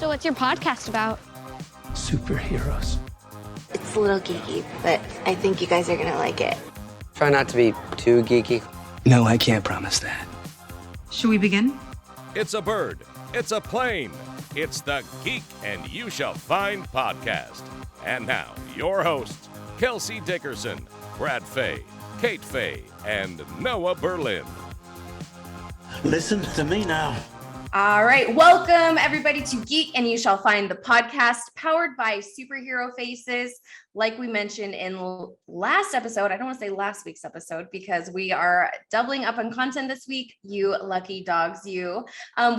So what's your podcast about? Superheroes. It's a little geeky, but I think you guys are gonna like it. Try not to be too geeky. No, I can't promise that. Should we begin? It's a bird. It's a plane. It's the Geek and You Shall Find podcast. And now, your hosts, Kelsey Dickerson, Brad Fay, Kate Fay, and Noah Berlin. Listen to me now. All right, welcome everybody to Geek and You Shall Find the podcast, powered by Superhero Faces. Like we mentioned in last episode, I don't want to say last week's episode because we are doubling up on content this week. You lucky dogs, you.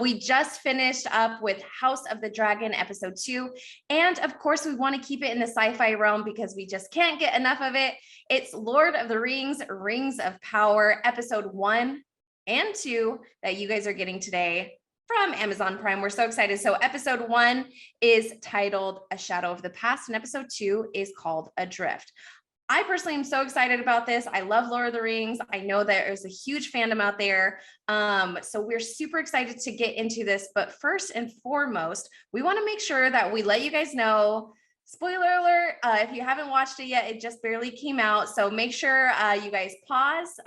We just finished up with House of the Dragon episode 2, and of course we want to keep it in the sci-fi realm because we just can't get enough of it. It's Lord of the Rings, Rings of Power, episode 1 and 2 that you guys are getting today from Amazon Prime. We're so excited. So episode 1 is titled A Shadow of the Past, and episode 2 is called Adrift. I personally am so excited about this. I love Lord of the Rings. I know there's a huge fandom out there. So we're super excited to get into this. But first and foremost, we want to make sure that we let you guys know, spoiler alert, if you haven't watched it yet, it just barely came out. So make sure you guys pause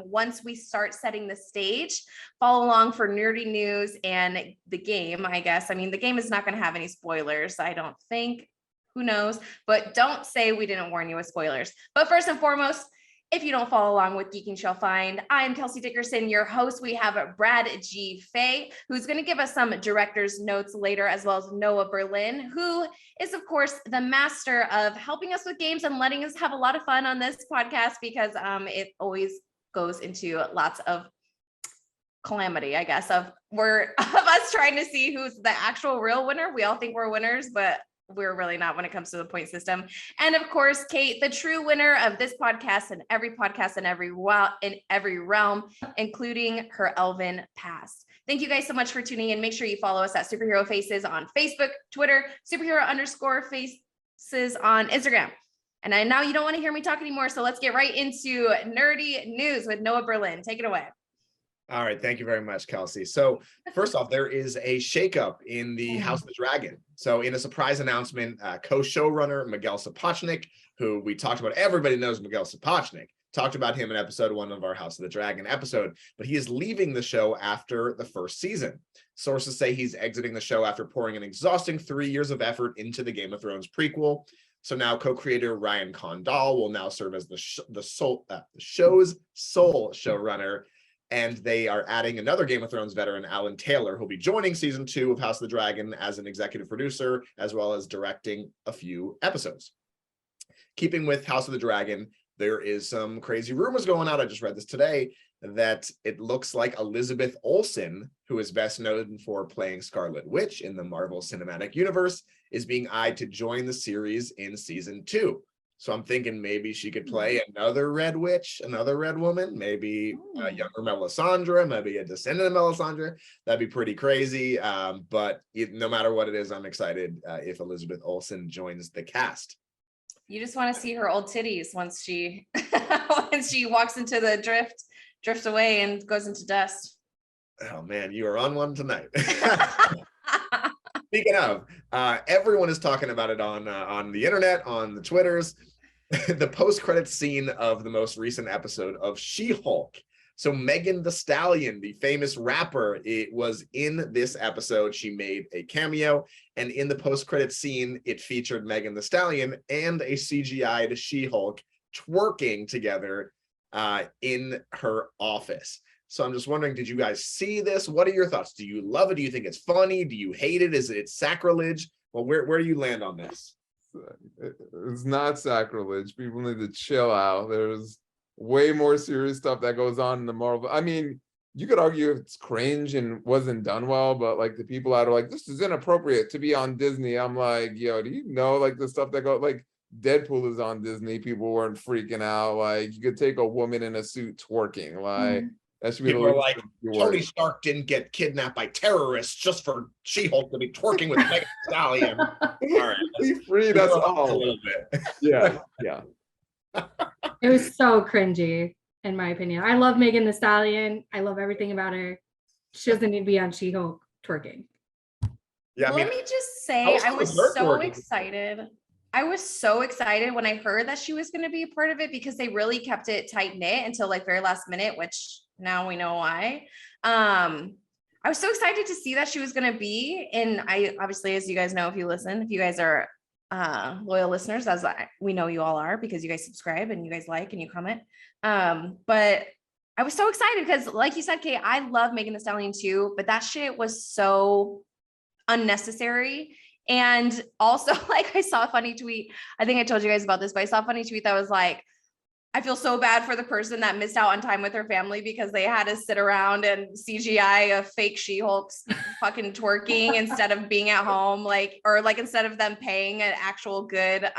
once we start setting the stage. Follow along for nerdy news and the game, I guess. I mean, the game is not going to have any spoilers, I don't think. Who knows? But don't say we didn't warn you with spoilers. But first and foremost, if you don't follow along with Geek and Shall Find, I'm Kelsey Dickerson, your host. We have Brad G. Fay, who's going to give us some director's notes later, as well as Noah Berlin, who is, of course, the master of helping us with games and letting us have a lot of fun on this podcast because it always goes into lots of calamity, I guess, of us trying to see who's the actual real winner. We all think we're winners, but we're really not when it comes to the point system. And of course, Kate, the true winner of this podcast and every podcast in every realm, including her elven past. Thank you guys so much for tuning in. Make sure you follow us at Superhero Faces on Facebook, Twitter, superhero_faces on Instagram. And now you don't want to hear me talk anymore. So let's get right into nerdy news with Noah Berlin. Take it away. All right. Thank you very much, Kelsey. So first off, there is a shakeup in the House of the Dragon. So in a surprise announcement, co-showrunner Miguel Sapochnik, who we talked about, everybody knows Miguel Sapochnik, talked about him in episode 1 of our House of the Dragon episode, but he is leaving the show after the first season. Sources say he's exiting the show after pouring an exhausting 3 years of effort into the Game of Thrones prequel. So now co-creator Ryan Condal will now serve as the show's sole showrunner. And they are adding another Game of Thrones veteran, Alan Taylor, who'll be joining season 2 of House of the Dragon as an executive producer, as well as directing a few episodes. Keeping with House of the Dragon, there is some crazy rumors going out. I just read this today that it looks like Elizabeth Olsen, who is best known for playing Scarlet Witch in the Marvel Cinematic Universe, is being eyed to join the series in season 2. So I'm thinking maybe she could play another Red Witch, another Red Woman, maybe a younger Melisandre, maybe a descendant of Melisandre. That'd be pretty crazy. But no matter what it is, I'm excited if Elizabeth Olsen joins the cast. You just want to see her old titties once she walks into the drifts away and goes into dust. Oh man, you are on one tonight. Speaking of, everyone is talking about it on the internet, on the Twitters, the post-credits scene of the most recent episode of She-Hulk. So Megan Thee Stallion, the famous rapper, it was in this episode. She made a cameo, and in the post-credits scene, it featured Megan Thee Stallion and a CGI'd She-Hulk twerking together in her office. So I'm just wondering, did you guys see this? What are your thoughts? Do you love it? Do you think it's funny? Do you hate it? Is it sacrilege? Well, where do you land on this? It's not sacrilege. People need to chill out. There's way more serious stuff that goes on in the Marvel. I mean, you could argue it's cringe and wasn't done well, but like the people out are like, this is inappropriate to be on Disney. I'm like, yo, do you know like the stuff that goes like Deadpool is on Disney? People weren't freaking out. Like you could take a woman in a suit twerking. Like that should be people are like, Tony Stark didn't get kidnapped by terrorists just for She-Hulk to be twerking with Megan Thee Stallion. All right, be free. That's all. A little bit. Yeah. It was so cringy, in my opinion. I love Megan Thee Stallion. I love everything about her. She doesn't need to be on She-Hulk twerking. Yeah, I mean, Let me just say, how I was was her so working? excited. I was so excited when I heard that she was going to be a part of it because they really kept it tight knit until like very last minute, which now we know why. I was so excited to see that she was going to be, and I obviously, as you guys know, if you listen, if you guys are loyal listeners, we know you all are because you guys subscribe and you guys like and you comment. But I was so excited because, like you said, Kate, I love Megan Thee Stallion too, but that shit was so unnecessary. And also, like, I saw a funny tweet. I think I told you guys about this, but I saw a funny tweet that was like, I feel so bad for the person that missed out on time with her family because they had to sit around and CGI a fake She-Hulk fucking twerking instead of being at home, like, or like instead of them paying an actual good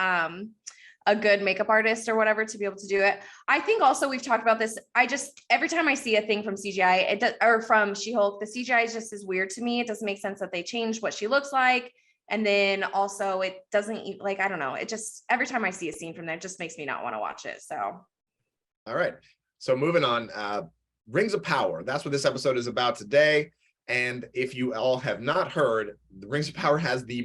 a good makeup artist or whatever to be able to do it. I think also we've talked about this. Every time I see a thing from CGI, or from She-Hulk, the CGI is just as weird to me. It doesn't make sense that they changed what she looks like. And then also it doesn't, like, I don't know. It just, every time I see a scene from there, it just makes me not want to watch it. So. All right. So moving on, Rings of Power. That's what this episode is about today. And if you all have not heard, the Rings of Power has the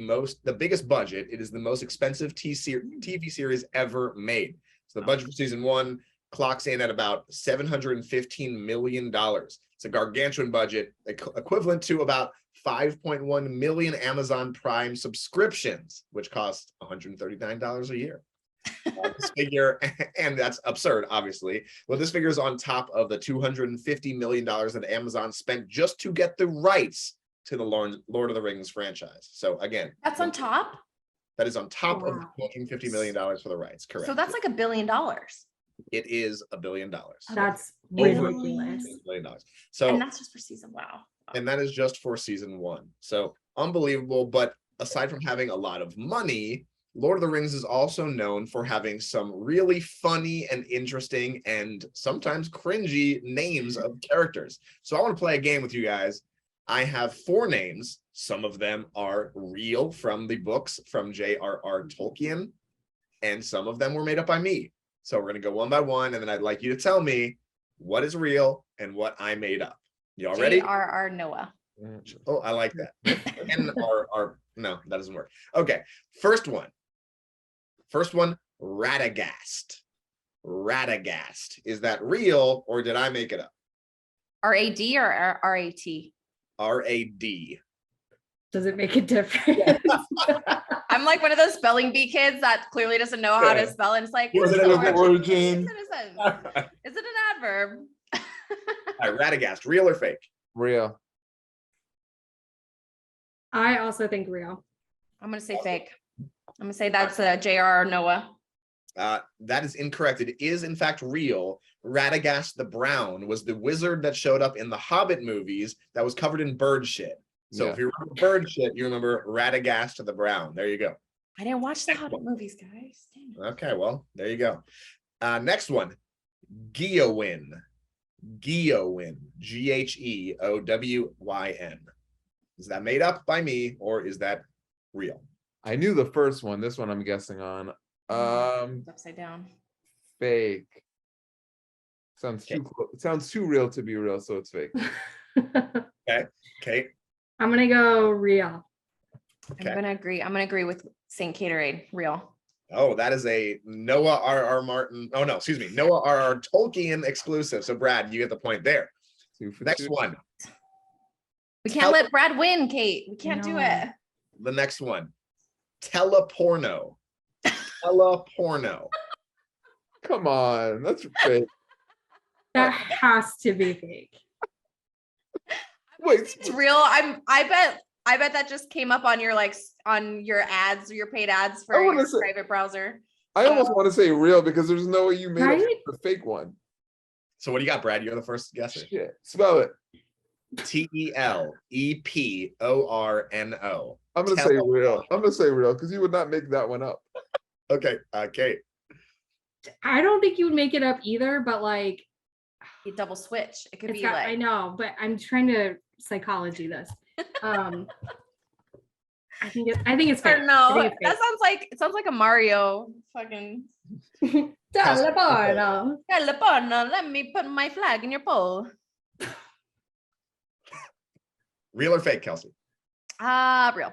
biggest budget. It is the most expensive TV series ever made. So the budget for season 1 clocks in at about $715 million. It's a gargantuan budget, equivalent to about 5.1 million Amazon Prime subscriptions, which cost $139 a year. This figure, and that's absurd, obviously. Well, this figure is on top of the $250 million that Amazon spent just to get the rights to the Lord of the Rings franchise. So again, that's on top? That is on top of the $250 million for the rights, correct. So that's like $1 billion. It is $1 billion. That's Over ridiculous. $1 billion. So, and that's just for season. Wow. And that is just for season 1. So unbelievable. But aside from having a lot of money, Lord of the Rings is also known for having some really funny and interesting and sometimes cringy names of characters. So I want to play a game with you guys. I have 4 names. Some of them are real from the books from J.R.R. Tolkien, and some of them were made up by me. So we're going to go one by one, and then I'd like you to tell me what is real and what I made up. Y'all ready? J.R.R. Noah. Oh, I like that. N-R-R. No, that doesn't work. Okay, first one, Radagast. Radagast. Is that real or did I make it up? R-A-D or R-A-T? R-A-D. Does it make a difference? I'm like one of those spelling bee kids that clearly doesn't know how to spell, and it's like, Was it an origin? Is it an adverb? All right, Radagast, real or fake? Real. I also think real. I'm gonna say fake. I'm gonna say that's J.R.R. Noah. That is incorrect. It is in fact real. Radagast the Brown was the wizard that showed up in the Hobbit movies that was covered in bird shit. So if you remember bird shit, you remember Radagast the Brown. There you go. I didn't watch the Hobbit movies, guys. Okay, well, there you go. Next one, Geowyn. Geowyn. G-H-E-O-W-Y-N. Is that made up by me or is that real? I knew the first one. This one I'm guessing on. Upside down. Fake. Sounds too real to be real, so it's fake. Okay. Kate. I'm gonna go real. Okay. I'm gonna agree with Saint Caterade. Real. Oh, that is a Noah R.R. Martin. Oh no, excuse me, Noah R.R. Tolkien exclusive. So Brad, you get the point there. Next one. We can't let Brad win, Kate. We can't do it. The next one. Teleporno. Teleporno. Come on, that's fake. That has to be fake. Wait, it's real. I bet that just came up on your on your ads, your paid ads for your private browser. I almost want to say real because there's no way you made up the fake one. So what do you got, Brad? You're the first guesser. Shit. Spell it. T-E-L-E-P-O-R-N-O. I'm gonna say real. I'm gonna say real because you would not make that one up. Okay, Kate. I don't think you would make it up either, but like you double switch. It could be I know, but I'm trying to psychology this. I think it's fake. No, that sounds like a Mario fucking. Teleporno. Teleporno. Let me put my flag in your pole. Real or fake, Kelsey? Real.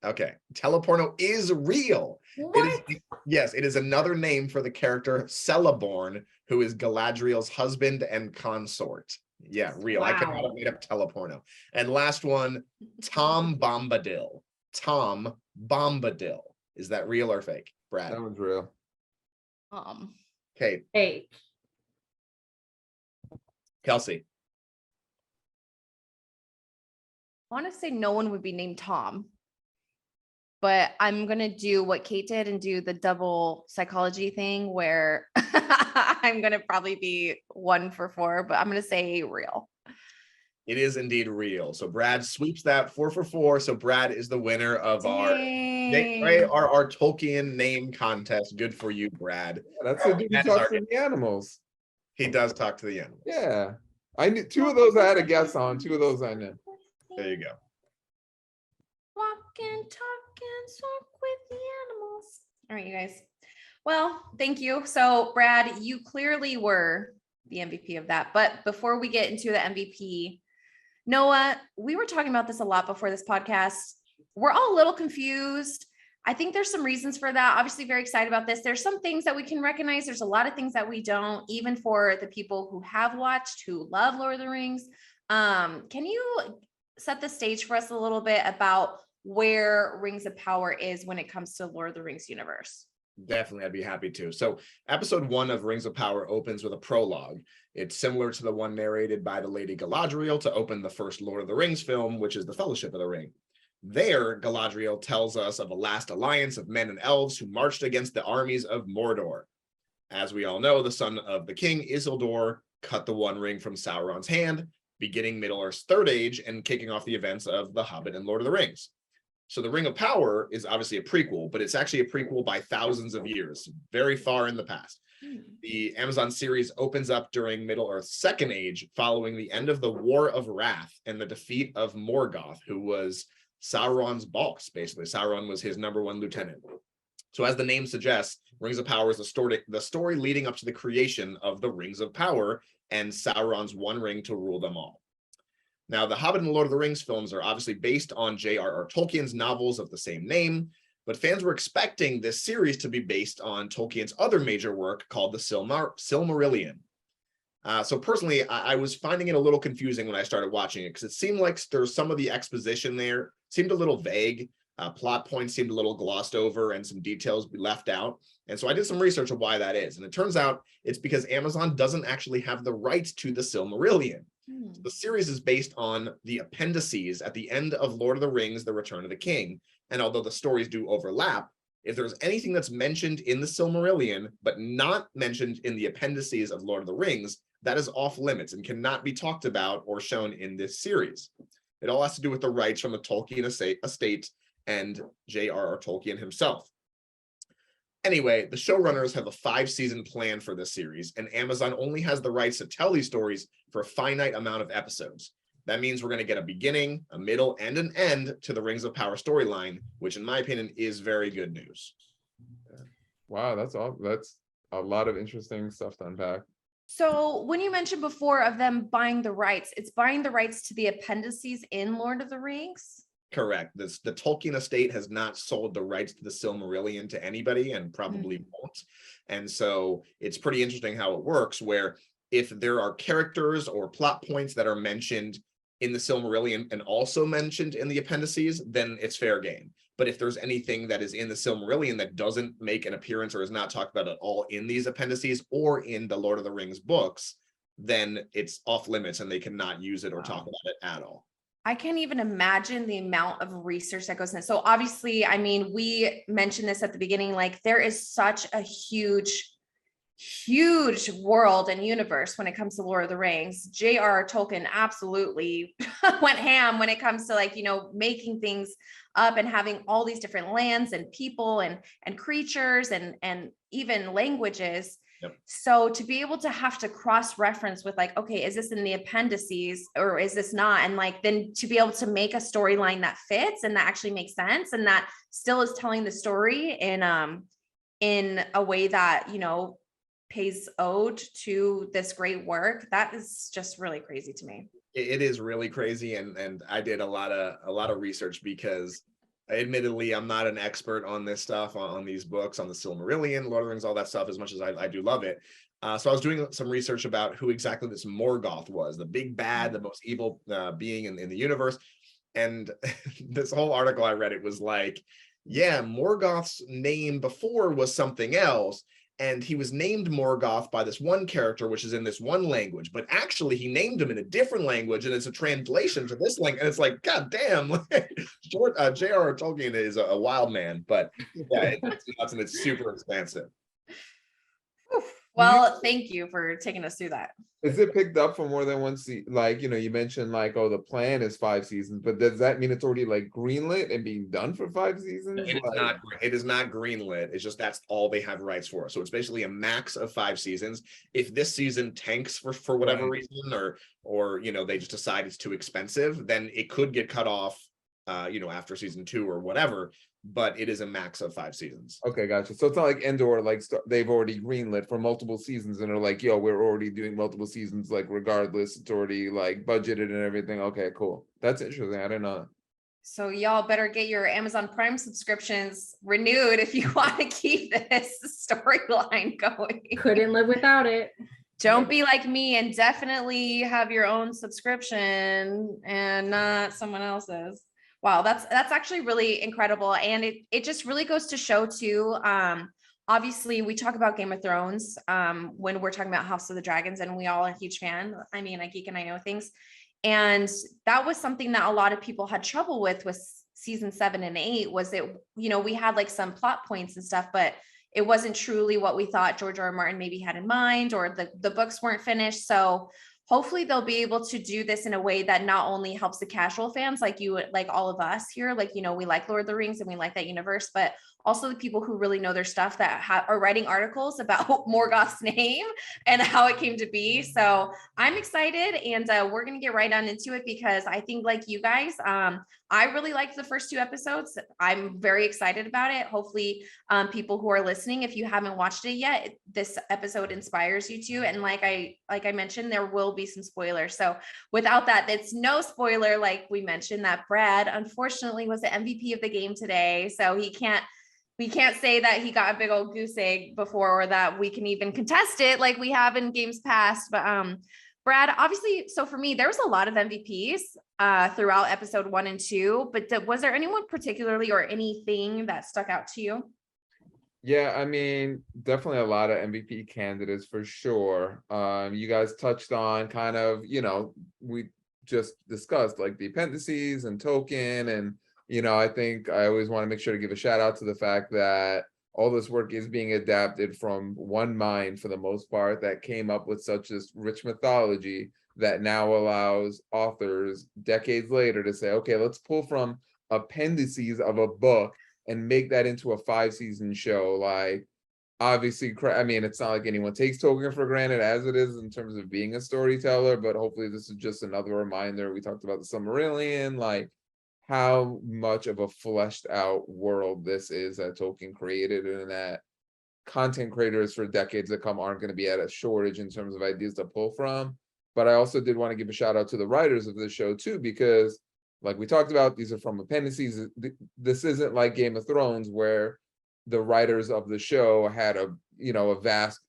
Okay, Teleporno is real. What? Yes, it is another name for the character Celeborn, who is Galadriel's husband and consort. Yeah, real. I could not Wow. have made up Teleporno. And last one, Tom Bombadil. Tom Bombadil. Is that real or fake, Brad? That one's real. Okay, Hey, Kelsey. I want to say no one would be named Tom, but I'm going to do what Kate did and do the double psychology thing where I'm going to probably be 1 for 4, but I'm going to say real. It is indeed real. So Brad sweeps that 4 for 4. So Brad is the winner of our J.R.R. Tolkien name contest. Good for you, Brad. That's the dude who That is talks our- to the animals. He does talk to the animals. Yeah. I knew 2 of those I had a guess on. 2 of those I knew. There you go. Walk and talk and talk with the animals. All right, you guys. Well, thank you. So, Brad, you clearly were the MVP of that. But before we get into the MVP, Noah, we were talking about this a lot before this podcast. We're all a little confused. I think there's some reasons for that. Obviously, very excited about this. There's some things that we can recognize. There's a lot of things that we don't, even for the people who have watched, who love Lord of the Rings. Can you set the stage for us a little bit about where Rings of Power is when it comes to Lord of the Rings universe? Definitely, I'd be happy to. So episode 1 of Rings of Power opens with a prologue. It's similar to the one narrated by the Lady Galadriel to open the first Lord of the Rings film, which is The Fellowship of the Ring. There, Galadriel tells us of a last alliance of men and elves who marched against the armies of Mordor. As we all know, the son of the king, Isildur, cut the One Ring from Sauron's hand, beginning Middle-earth's Third Age and kicking off the events of The Hobbit and Lord of the Rings. So the Ring of Power is obviously a prequel, but it's actually a prequel by thousands of years, very far in the past. The Amazon series opens up during Middle-earth's Second Age, following the end of the War of Wrath and the defeat of Morgoth, who was Sauron's boss, basically. Sauron was his #1 lieutenant. So as the name suggests, Rings of Power is the story leading up to the creation of the Rings of Power and Sauron's One Ring to rule them all. Now, the Hobbit and Lord of the Rings films are obviously based on J.R.R. Tolkien's novels of the same name, but fans were expecting this series to be based on Tolkien's other major work called the Silmarillion. So personally, I was finding it a little confusing when I started watching it because it seemed like there's some of the exposition there seemed a little vague. Plot points seemed a little glossed over and some details left out. And so I did some research of why that is. And it turns out it's because Amazon doesn't actually have the rights to the Silmarillion. So the series is based on the appendices at the end of Lord of the Rings, The Return of the King. And although the stories do overlap, if there's anything that's mentioned in the Silmarillion, but not mentioned in the appendices of Lord of the Rings, that is off limits and cannot be talked about or shown in this series. It all has to do with the rights from the Tolkien estate and J.R.R. Tolkien himself. Anyway, the showrunners have a 5-season plan for this series, and Amazon only has the rights to tell these stories for a finite amount of episodes. That means we're going to get a beginning, a middle, and an end to the Rings of Power storyline, which in my opinion is very good news. Wow, that's a lot of interesting stuff to unpack. So when you mentioned before of them buying the rights, it's buying the rights to the appendices in Lord of the Rings? Correct. The Tolkien estate has not sold the rights to the Silmarillion to anybody and probably won't. And so it's pretty interesting how it works, where if there are characters or plot points that are mentioned in the Silmarillion and also mentioned in the appendices, then it's fair game. But if there's anything that is in the Silmarillion that doesn't make an appearance or is not talked about at all in these appendices or in the Lord of the Rings books, then it's off limits and they cannot use it or talk about it at all. I can't even imagine the amount of research that goes in. So obviously, I mean, we mentioned this at the beginning, like there is such a huge world and universe when it comes to Lord of the Rings. J.R.R. Tolkien absolutely went ham when it comes to, like, you know, making things up and having all these different lands and people and creatures and even languages. Yep. So to be able to have to cross-reference with, like, okay, is this in the appendices or is this not? And like, then to be able to make a storyline that fits and that actually makes sense and that still is telling the story in a way that, you know, pays ode to this great work. That is just really crazy to me. It is really crazy. And I did a lot of research because admittedly, I'm not an expert on this stuff, on these books, on the Silmarillion, Lord of the Rings, all that stuff, as much as I do love it. So I was doing some research about who exactly this Morgoth was, the big bad, the most evil being in the universe. And this whole article I read, it was like, yeah, Morgoth's name before was something else. And he was named Morgoth by this one character, which is in this one language, but actually he named him in a different language, and it's a translation to this language. And it's like, God damn, J.R.R. Tolkien is a wild man, but yeah, it's nuts and it's super expansive. Well, thank you for taking us through that. Is it picked up for more than one season? Like, you mentioned like, oh, the plan is 5 seasons, but does that mean it's already like greenlit and being done for 5 seasons? It is not greenlit. It's just that's all they have rights for. So it's basically a max of 5 seasons. If this season tanks for whatever reason, or they just decide it's too expensive, then it could get cut off after season 2 or whatever. But it is a max of 5 seasons. Okay, gotcha. So it's not like Endor, like they've already greenlit for multiple seasons and are like, yo, we're already doing multiple seasons, like regardless, it's already like budgeted and everything. Okay, cool. That's interesting. I didn't know. So y'all better get your Amazon Prime subscriptions renewed if you want to keep this storyline going. Couldn't live without it. Don't be like me and definitely have your own subscription and not someone else's. Wow, that's actually really incredible. And it just really goes to show too, obviously we talk about Game of Thrones when we're talking about House of the Dragons, and we all are a huge fan. I mean, I geek and I know things. And that was something that a lot of people had trouble with season 7 and 8 was that, we had like some plot points and stuff, but it wasn't truly what we thought George R.R. Martin maybe had in mind, or the books weren't finished. So hopefully they'll be able to do this in a way that not only helps the casual fans like you, like all of us here, like, we like Lord of the Rings and we like that universe, but also the people who really know their stuff that are writing articles about Morgoth's name and how it came to be. So I'm excited, and we're going to get right on into it because I think like you guys, I really liked the first 2 episodes. I'm very excited about it. Hopefully people who are listening, if you haven't watched it yet, this episode inspires you to. And like I mentioned, there will be some spoilers. So without that, it's no spoiler. Like we mentioned that Brad, unfortunately, was the MVP of the game today. So we can't say that he got a big old goose egg before, or that we can even contest it like we have in games past. But Brad, obviously, so for me, there was a lot of MVPs throughout episode 1 and 2, but was there anyone particularly or anything that stuck out to you? Yeah, I mean, definitely a lot of MVP candidates for sure. You guys touched on kind of, we just discussed like the appendices and Tolkien, and I think I always want to make sure to give a shout out to the fact that all this work is being adapted from one mind for the most part that came up with such this rich mythology that now allows authors decades later to say, okay, let's pull from appendices of a book and make that into a 5-season show. Like, obviously, I mean, it's not like anyone takes Tolkien for granted as it is in terms of being a storyteller, but hopefully this is just another reminder. We talked about the Silmarillion, like how much of a fleshed out world this is that Tolkien created, and that content creators for decades to come aren't going to be at a shortage in terms of ideas to pull from. But I also did want to give a shout out to the writers of this show too, because like we talked about, these are from appendices. This isn't like Game of Thrones where the writers of the show had a vast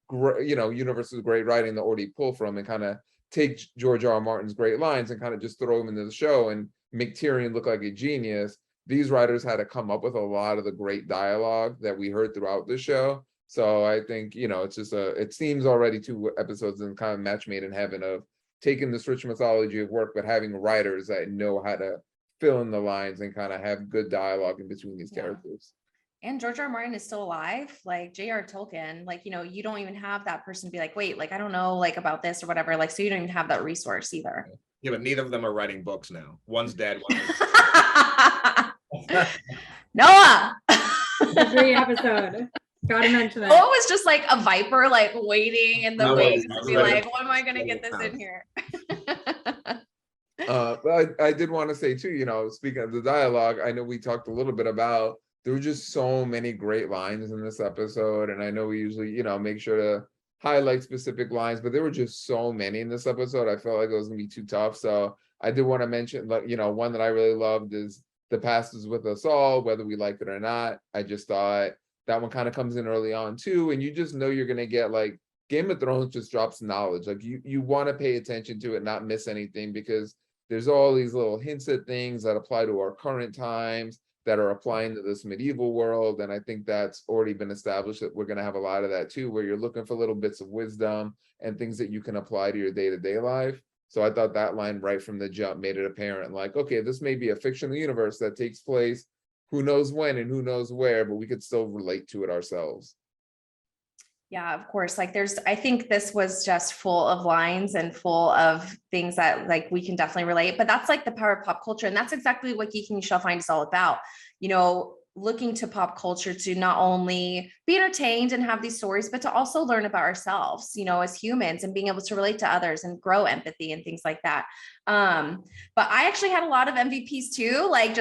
universe of great writing to already pull from and kind of take George R.R. Martin's great lines and kind of just throw them into the show and make Tyrion look like a genius. These writers had to come up with a lot of the great dialogue that we heard throughout the show. So I think, it's just it seems already 2 episodes and kind of match made in heaven of taking this rich mythology of work, but having writers that know how to fill in the lines and kind of have good dialogue in between these characters. And George R.R. Martin is still alive, like J.R.R. Tolkien, like, you don't even have that person be like, wait, like, I don't know, like about this or whatever. Like, so you don't even have that resource either. Yeah, but neither of them are writing books now. One's dead. One is... Noah! Great episode. Gotta mention that. Noah was just like a viper, like waiting in the wings to be like, when am I gonna get this in here? But I did want to say too, speaking of the dialogue, I know we talked a little bit about, there were just so many great lines in this episode, and I know we usually, make sure to highlight specific lines, but there were just so many in this episode. I felt like it was gonna be too tough. So I did want to mention, like, one that I really loved is the past is with us all, whether we like it or not. I just thought that one kind of comes in early on too, and you just know you're gonna get like Game of Thrones just drops knowledge. Like you want to pay attention to it, not miss anything, because there's all these little hints at things that apply to our current times that are applying to this medieval world. And I think that's already been established that we're going to have a lot of that too, where you're looking for little bits of wisdom and things that you can apply to your day-to-day life. So I thought that line right from the jump made it apparent, like, okay, this may be a fictional universe that takes place who knows when and who knows where, but we could still relate to it ourselves. Yeah, of course. Like I think this was just full of lines and full of things that like we can definitely relate, but that's like the power of pop culture. And that's exactly what Geek and You Shall Find is all about. You know, looking to pop culture to not only be entertained and have these stories, but to also learn about ourselves, you know, as humans, and being able to relate to others and grow empathy and things like that. But I actually had a lot of MVPs too, like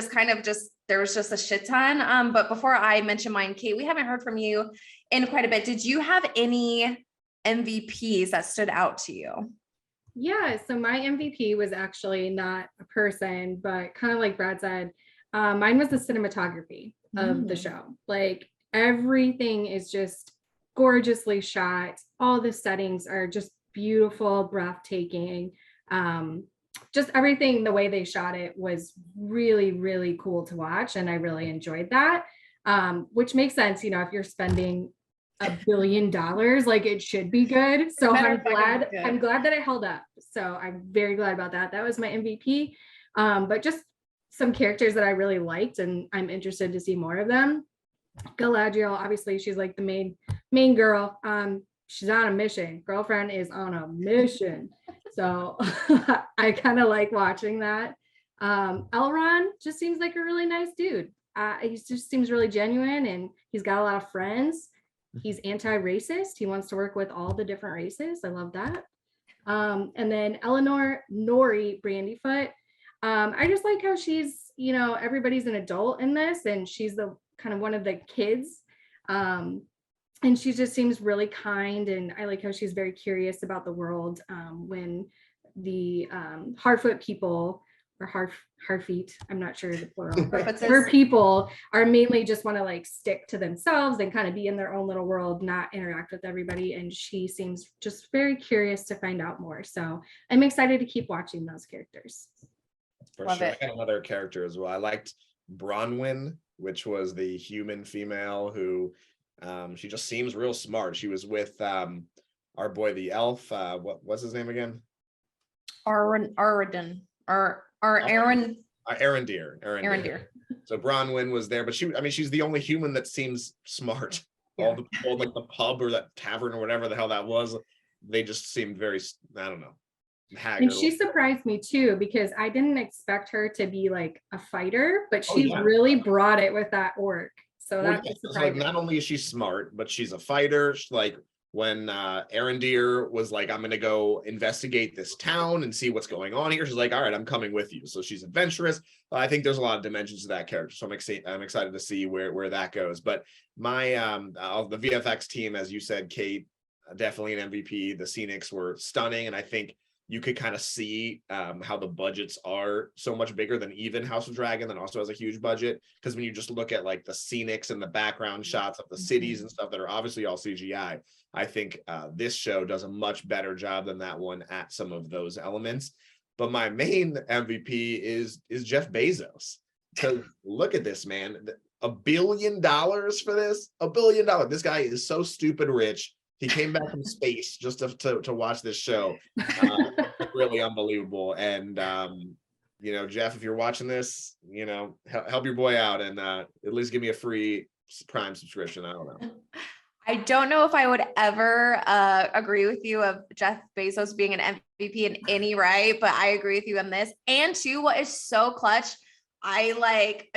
there was just a shit ton. But before I mention mine, Kate, we haven't heard from you in quite a bit. Did you have any MVPs that stood out to you? Yeah, so my MVP was actually not a person, but kind of like Brad said, mine was the cinematography of the show. Like everything is just gorgeously shot. All the settings are just beautiful, breathtaking. Just everything, the way they shot it was really, really cool to watch. And I really enjoyed that, which makes sense. You know, if you're spending $1 billion, like it should be good. So I'm glad that it held up. So I'm very glad about that. That was my MVP. But just some characters that I really liked, and I'm interested to see more of them. Galadriel, obviously she's like the main girl. She's on a mission. Girlfriend is on a mission. So I kind of like watching that. Elrond just seems like a really nice dude. He just seems really genuine, and he's got a lot of friends. He's anti-racist. He wants to work with all the different races. I love that. And then Eleanor Nori Brandyfoot. I just like how she's, you know, everybody's an adult in this, and she's the kind of one of the kids. And she just seems really kind. And I like how she's very curious about the world. When the Harfoot people, or Harfeet, I'm not sure the plural, but her people are mainly just want to like stick to themselves and kind of be in their own little world, not interact with everybody. And she seems just very curious to find out more. So I'm excited to keep watching those characters. Love it. I got another character as well. I liked Bronwyn, which was the human female who she just seems real smart. She was with our boy the elf. What's his name again? Arondir. So Bronwyn was there, but she's the only human that seems smart. Yeah. All the people like the pub or that tavern or whatever the hell that was, they just seemed very, I don't know, haggard. And she surprised me too, because I didn't expect her to be like a fighter, but she really brought it with that orc. So that's surprising. Not only is she smart, but she's a fighter. Like when Arondir was like, I'm gonna go investigate this town and see what's going on here, she's like, all right, I'm coming with you. So she's adventurous. I think there's a lot of dimensions to that character, so I'm excited to see where that goes. But my the VFX team, as you said, Kate, definitely an MVP. The scenics were stunning, and I think you could kind of see how the budgets are so much bigger than even House of Dragon, that also has a huge budget. Because when you just look at like the scenics and the background shots of the cities and stuff that are obviously all CGI, I think this show does a much better job than that one at some of those elements. But my main MVP is Jeff Bezos. Because look at this, man. $1 billion for this? $1 billion. This guy is so stupid rich. He came back from space just to watch this show. Really unbelievable. And you know, Jeff, if you're watching this, you know, help your boy out and at least give me a free Prime subscription. I don't know. I don't know if I would ever agree with you of Jeff Bezos being an MVP in any right, but I agree with you on this. And two, what is so clutch, I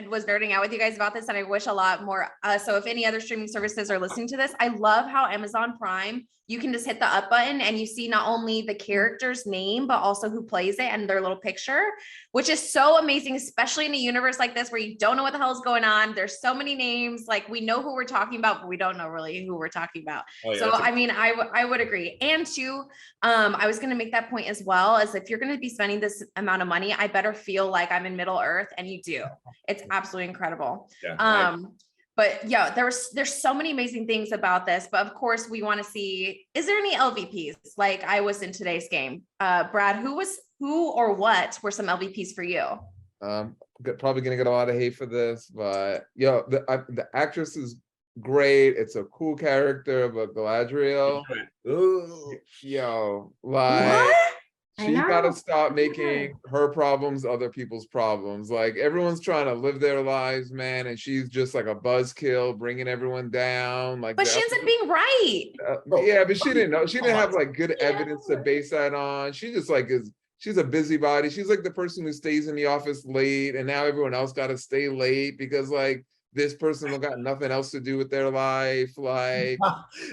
was nerding out with you guys about this, and I wish a lot more. So if any other streaming services are listening to this, I love how Amazon Prime you can just hit the up button and you see not only the character's name, but also who plays it and their little picture, which is so amazing, especially in a universe like this where you don't know what the hell is going on. There's so many names, like we know who we're talking about, but we don't know really who we're talking about. Oh, yeah, So, I mean, I would agree. And two, I was going to make that point as well, as if you're going to be spending this amount of money, I better feel like I'm in Middle Earth, and you do. It's absolutely incredible. Yeah, But yeah, there's so many amazing things about this. But of course, we want to see, is there any LVPs like I was in today's game? Brad, who or what were some LVPs for you? Probably gonna get a lot of hate for this, but the actress is great. It's a cool character, but Galadriel, yo, like. What? She gotta stop making her problems other people's problems. Like everyone's trying to live their lives, man, and she's just like a buzzkill, bringing everyone down. Like, but she ends up being right. Yeah, but she didn't know. She didn't have like good evidence to base that on. She just like she's a busybody. She's like the person who stays in the office late, and now everyone else got to stay late because like this person got nothing else to do with their life. Like,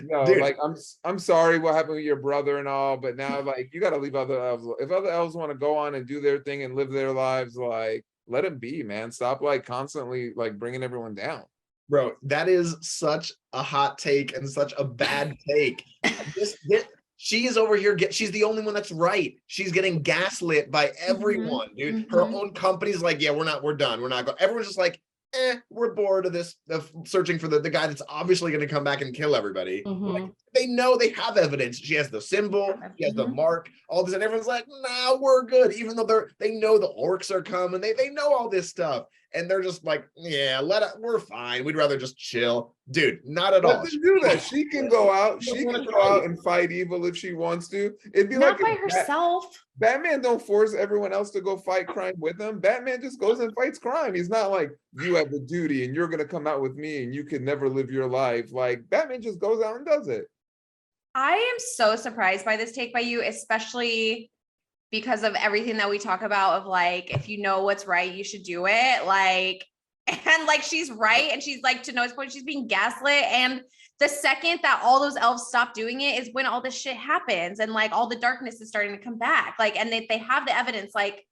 no, like I'm sorry what happened with your brother and all, but now like you got to leave other elves. If other elves want to go on and do their thing and live their lives, like let them be, man. Stop like constantly like bringing everyone down. Bro, that is such a hot take and such a bad take. She is over here. She's the only one that's right. She's getting gaslit by everyone, dude. Her own company's like, yeah, we're done. We're not going. Everyone's just like, we're bored of this, of searching for the guy that's obviously going to come back and kill everybody. Like, they know they have evidence. She has the symbol, she has the mark, all this, and everyone's like, nah, we're good. Even though they know the orcs are coming, they know all this stuff, and they're just like, yeah, we're fine. We'd rather just chill, dude. Not at all. She do that. She can go out. She can go out and fight evil if she wants to. It'd be not like by herself. Batman don't force everyone else to go fight crime with him. Batman just goes and fights crime. He's not like, you have a duty and you're going to come out with me and you can never live your life. Like Batman just goes out and does it. I am so surprised by this take by you, especially because of everything that we talk about of like, if you know what's right, you should do it. Like, and like, she's right. And she's like, to Noah's point, she's being gaslit. And the second that all those elves stop doing it is when all this shit happens. And like all the darkness is starting to come back. Like, and they have the evidence, like,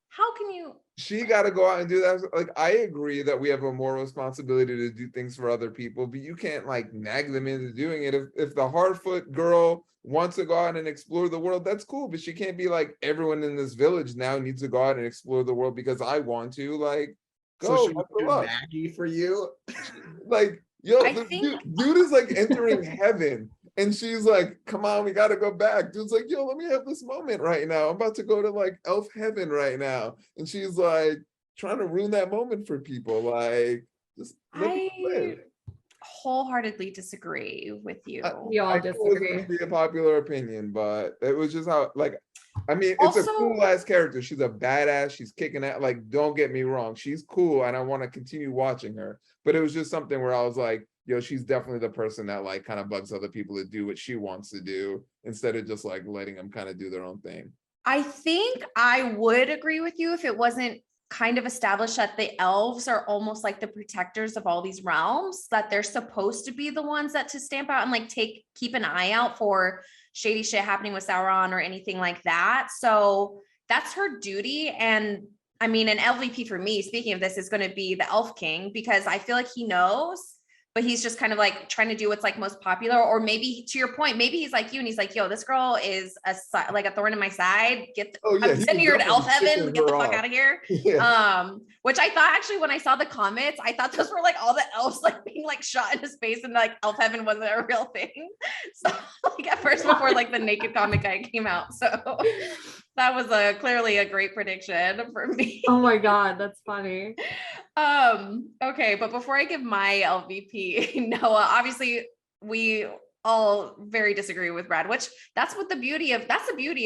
how can you? She got to go out and do that. Like, I agree that we have a moral responsibility to do things for other people, but you can't like nag them into doing it. If the Hardfoot girl wants to go out and explore the world, that's cool, but she can't be like, everyone in this village now needs to go out and explore the world because I want to. Like, go. So should we do Maggie for you? Like, yo, dude is like entering heaven. And she's like, come on, we got to go back. Dude's like, yo, let me have this moment right now. I'm about to go to like elf heaven right now. And she's like trying to ruin that moment for people. Like, just let me live. Wholeheartedly disagree with you. We all disagree. It was be a popular opinion, but it was just how, like, I mean, it's also a cool ass character. She's a badass. She's kicking at, like, don't get me wrong. She's cool and I want to continue watching her. But it was just something where I was like, yo, she's definitely the person that like kind of bugs other people to do what she wants to do instead of just like letting them kind of do their own thing. I think I would agree with you if it wasn't kind of established that the elves are almost like the protectors of all these realms, that they're supposed to be the ones that to stamp out and like keep an eye out for shady shit happening with Sauron or anything like that. So that's her duty. And I mean, an LVP for me, speaking of this, is going to be the Elf King, because I feel like he knows, but he's just kind of like trying to do what's like most popular. Or maybe to your point, maybe he's like you and he's like, yo, this girl is like a thorn in my side. I'm sending her to elf heaven. Get the fuck out of here. Yeah. Which I thought actually when I saw the comments, I thought those were like all the elves like being like shot in his face and like elf heaven wasn't a real thing. So like at first before like the naked comic guy came out. So that was clearly a great prediction for me. Oh my God, that's funny. Okay, but before I give my LVP, Noah, obviously we all very disagree with Brad, which that's the beauty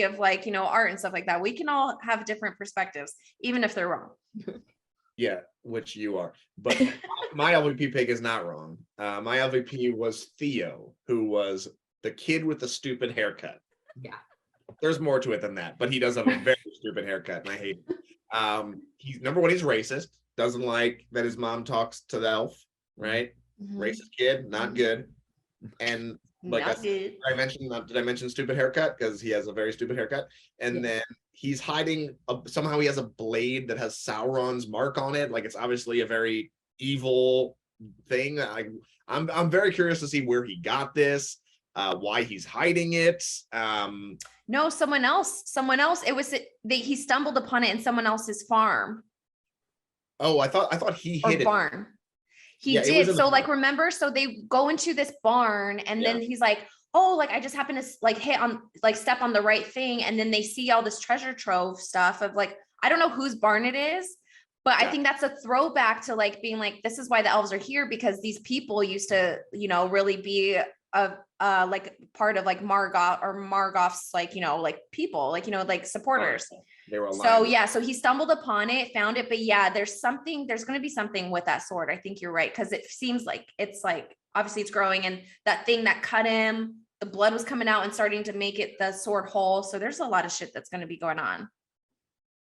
of like, you know, art and stuff like that. We can all have different perspectives, even if they're wrong. Yeah, which you are. But my LVP pick is not wrong. My LVP was Theo, who was the kid with the stupid haircut. Yeah. There's more to it than that, but he does have a very stupid haircut, and I hate it. He's number one, he's racist. Doesn't like that his mom talks to the elf, right? Mm-hmm. Racist kid, not good. And Like Not good. did I mention stupid haircut? Because he has a very stupid haircut. And then he's hiding, somehow he has a blade that has Sauron's mark on it. Like it's obviously a very evil thing. I'm very curious to see where he got this, why he's hiding it. No, someone else. He stumbled upon it in someone else's farm Oh, I thought he or hid it. barn. He Yeah, it was did. in the So like, barn. remember, so they go into this barn and then he's like, oh, like I just happened to like step on the right thing. And then they see all this treasure trove stuff of like, I don't know whose barn it is, but I think that's a throwback to like being like, this is why the elves are here, because these people used to, really be like part of like Margoth's like, like people, like, like supporters. They were aligned. So yeah, so he stumbled upon it, found it, but yeah, there's going to be something with that sword. I think you're right. Cause it seems like it's like, obviously it's growing, and that thing that cut him, the blood was coming out and starting to make it the sword whole. So there's a lot of shit that's going to be going on.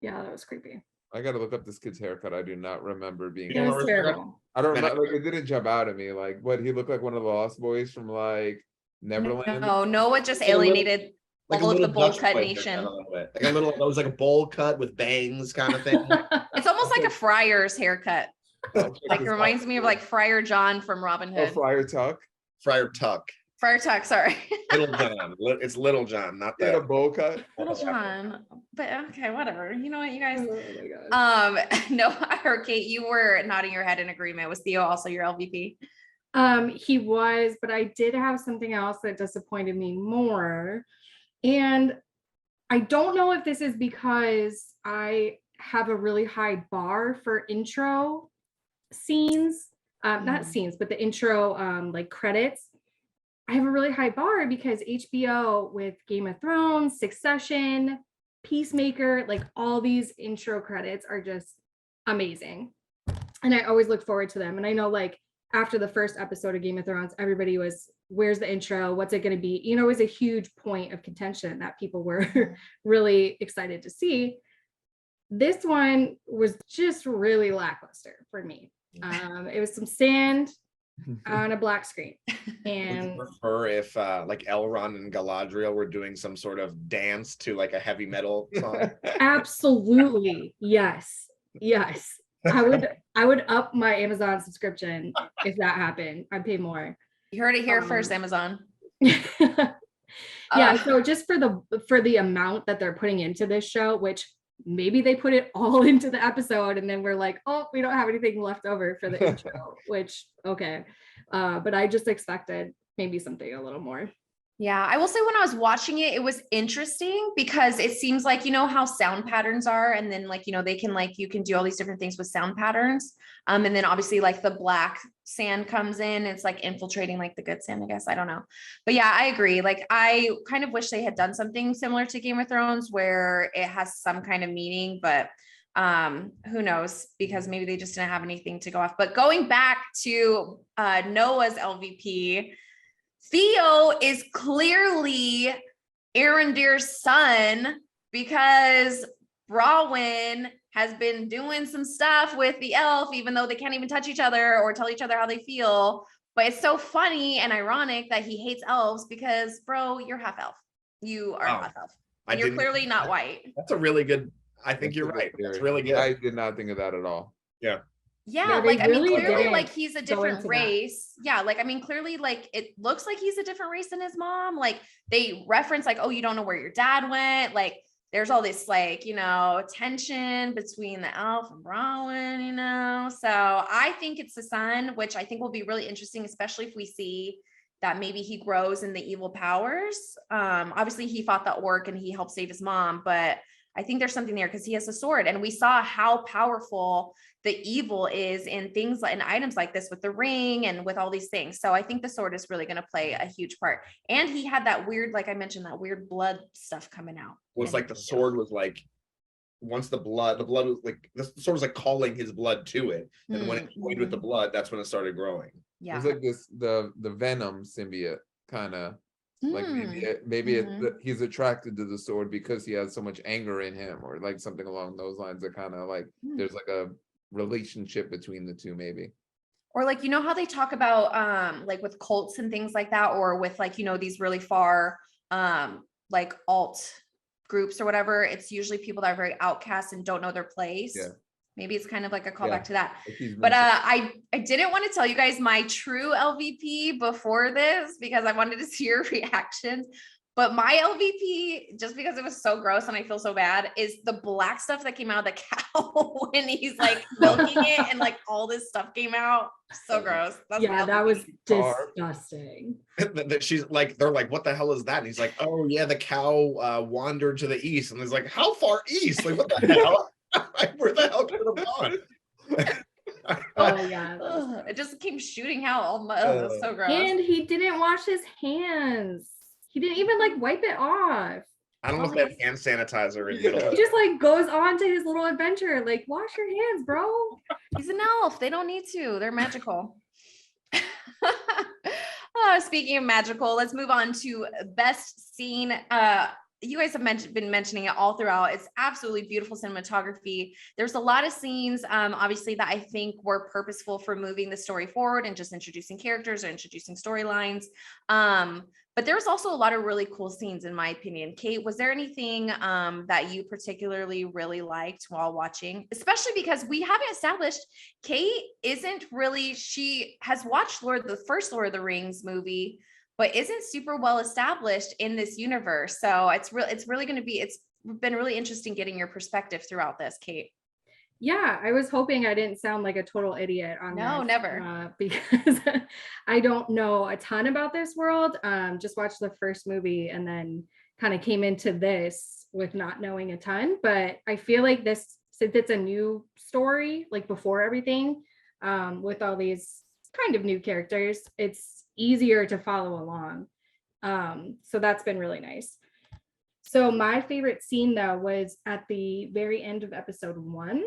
Yeah, that was creepy. I gotta look up this kid's haircut. I do not remember being. It was terrible. I don't remember. Like, it didn't jump out at me. Like, what, he looked like one of the Lost Boys from like Neverland. No, Noah just alienated Like all of the bowl Dutch cut boy nation. haircut a little bit. It was like a bowl cut with bangs kind of thing. It's almost like a friar's haircut. Like it reminds me of like Friar John from Robin Oh, Hood. Friar Tuck. Friar Tuck. Friar Tuck, sorry. Little John. It's Little John, not He had a that. bowl cut. Little John. But okay, whatever. You know what, you guys. Oh my God. No, Kate, you were nodding your head in agreement. Was Theo also your LVP? He was, but I did have something else that disappointed me more. And I don't know if this is because I have a really high bar for intro scenes, not scenes, but the intro like credits. I have a really high bar because HBO with Game of Thrones, Succession, Peacemaker, like all these intro credits are just amazing. And I always look forward to them. And I know like after the first episode of Game of Thrones, everybody was, where's the intro? What's it going to be? It was a huge point of contention that people were really excited to see. This one was just really lackluster for me. It was some sand on a black screen. And Would you prefer if like Elrond and Galadriel were doing some sort of dance to like a heavy metal song? absolutely, yes. I would up my Amazon subscription if that happened. I'd pay more. You heard it here first, Amazon. Yeah, so just for the amount that they're putting into this show, which maybe they put it all into the episode and then we're like, oh, we don't have anything left over for the intro, which okay. But I just expected maybe something a little more. Yeah, I will say when I was watching it, it was interesting because it seems like, how sound patterns are. And then like, they can like, you can do all these different things with sound patterns. And then obviously like the black sand comes in, it's like infiltrating like the good sand, I guess. I don't know. But yeah, I agree. Like, I kind of wish they had done something similar to Game of Thrones where it has some kind of meaning, but who knows, because maybe they just didn't have anything to go off. But going back to Noah's LVP, Theo is clearly Arondir's son because Brawin has been doing some stuff with the elf, even though they can't even touch each other or tell each other how they feel. But it's so funny and ironic that he hates elves because, bro, you're half elf. You are half elf. And you're clearly not white. That's a really good, I think you're right. That's really good. I did not think of that at all. Yeah. Yeah, like I mean, clearly, like he's a different race. Yeah, like I mean, clearly, like it looks like he's a different race than his mom. Like they reference, like, oh, you don't know where your dad went. Like there's all this, like, tension between the elf and Brawin. So I think it's the son, which I think will be really interesting, especially if we see that maybe he grows in the evil powers. Obviously, he fought the orc and he helped save his mom, but I think there's something there because he has a sword, and we saw how powerful the evil is in things like in items like this with the ring and with all these things. So I think the sword is really going to play a huge part. And he had that weird, like I mentioned, that weird blood stuff coming out. Was like the sword was like, once the blood was like, the sword was like calling his blood to it, and when it joined with the blood, that's when it started growing. Yeah, it's like this the Venom symbiote kind of. Like maybe he's attracted to the sword because he has so much anger in him, or like something along those lines. That kind of like there's like a relationship between the two, maybe. Or like, you know how they talk about like with cults and things like that, or with like, you know, these really far like alt groups or whatever, it's usually people that are very outcast and don't know their place. Yeah. Maybe it's kind of like a callback Yeah. to that. Like he's But been- I didn't want to tell you guys my true LVP before this because I wanted to see your reactions. But my LVP, just because it was so gross and I feel so bad, is the black stuff that came out of the cow when he's like milking it and like all this stuff came out. So gross. That's my Yeah, that was Car. disgusting. That she's like, they're like, what the hell is that? And he's like, oh yeah, the cow wandered to the east. And he's like, how far east? Like, what the hell? Where the hell could it have gone? Oh yeah. Ugh, it just came shooting out all my, oh, that's so gross. And he didn't wash his hands. He didn't even like wipe it off. I don't know if they have hand sanitizer in the middle. He just like goes on to his little adventure. Like, wash your hands, bro. He's an elf. They don't need to. They're magical. Speaking of magical, let's move on to best scene. You guys have been mentioning it all throughout. It's absolutely beautiful cinematography. There's a lot of scenes, obviously, that I think were purposeful for moving the story forward and just introducing characters or introducing storylines. But there's also a lot of really cool scenes, in my opinion. Kate, was there anything that you particularly really liked while watching? Especially because we haven't established Kate isn't really, she has watched the first Lord of the Rings movie, but isn't super well established in this universe. So it's really going to be, it's been really interesting getting your perspective throughout this, Kate. Yeah, I was hoping I didn't sound like a total idiot on No, this, never. because I don't know a ton about this world. Just watched the first movie and then kind of came into this with not knowing a ton. But I feel like this, since it's a new story, like before everything, with all these kind of new characters, it's easier to follow along. So that's been really nice. So my favorite scene though was at the very end of episode 1.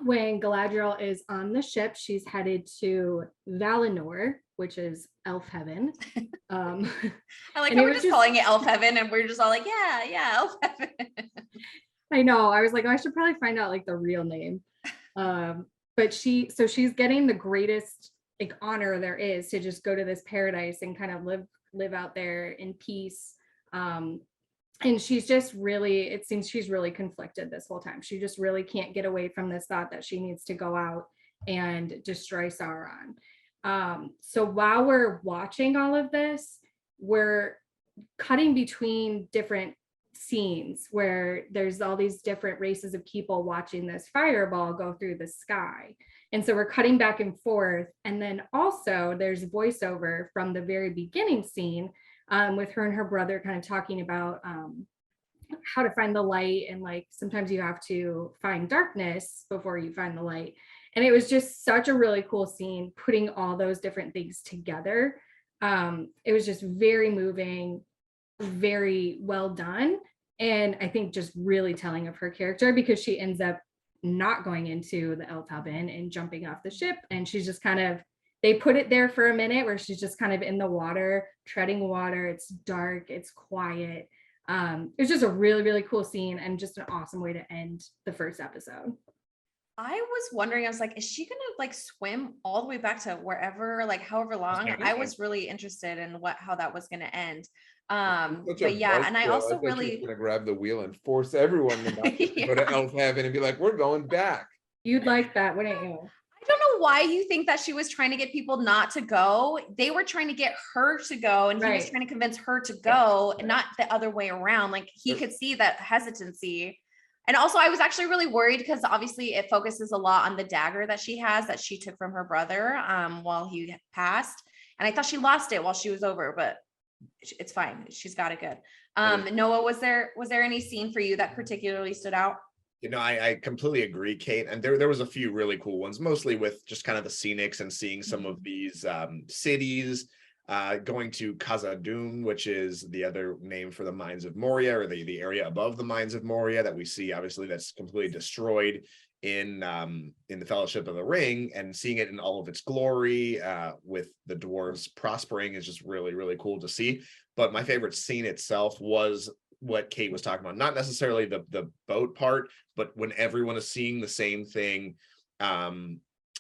When Galadriel is on the ship, she's headed to Valinor, which is elf heaven. I like how we're just calling it elf heaven and we're just all like, yeah, elf heaven. I know. I was like, I should probably find out like the real name. But she's getting the greatest like honor there is to just go to this paradise and kind of live out there in peace. And she's just really, it seems she's really conflicted this whole time. She just really can't get away from this thought that she needs to go out and destroy Sauron. So while we're watching all of this, we're cutting between different scenes where there's all these different races of people watching this fireball go through the sky. And so we're cutting back and forth. And then also there's voiceover from the very beginning scene, with her and her brother kind of talking about how to find the light, and like sometimes you have to find darkness before you find the light. And it was just such a really cool scene, putting all those different things together. It was just very moving, very well done, and I think just really telling of her character, because she ends up not going into the Elthaben and jumping off the ship, and she's just kind of, they put it there for a minute where she's just kind of in the water, treading water. It's dark, it's quiet. It was just a really, really cool scene and just an awesome way to end the first episode. I was wondering, I was like, is she gonna like swim all the way back to wherever, like however long? I was really interested in how that was gonna end. But yeah, and I also really gonna grab the wheel and force everyone to go to elf heaven and be like, we're going back. You'd like that, wouldn't you? I don't know why you think that she was trying to get people not to go. They were trying to get her to go, and he was trying to convince her to go, and not the other way around. Like he could see that hesitancy. And also I was actually really worried because obviously it focuses a lot on the dagger that she has that she took from her brother while he passed. And I thought she lost it while she was over, but it's fine. She's got it good. Noah, was there any scene for you that particularly stood out? You know, I completely agree, Kate. And there was a few really cool ones, mostly with just kind of the scenics and seeing some of these cities, going to Khazad-dûm, which is the other name for the Mines of Moria, or the area above the Mines of Moria that we see, obviously, that's completely destroyed in the Fellowship of the Ring, and seeing it in all of its glory with the dwarves prospering is just really, really cool to see. But my favorite scene itself was what Kate was talking about, not necessarily the boat part, but when everyone is seeing the same thing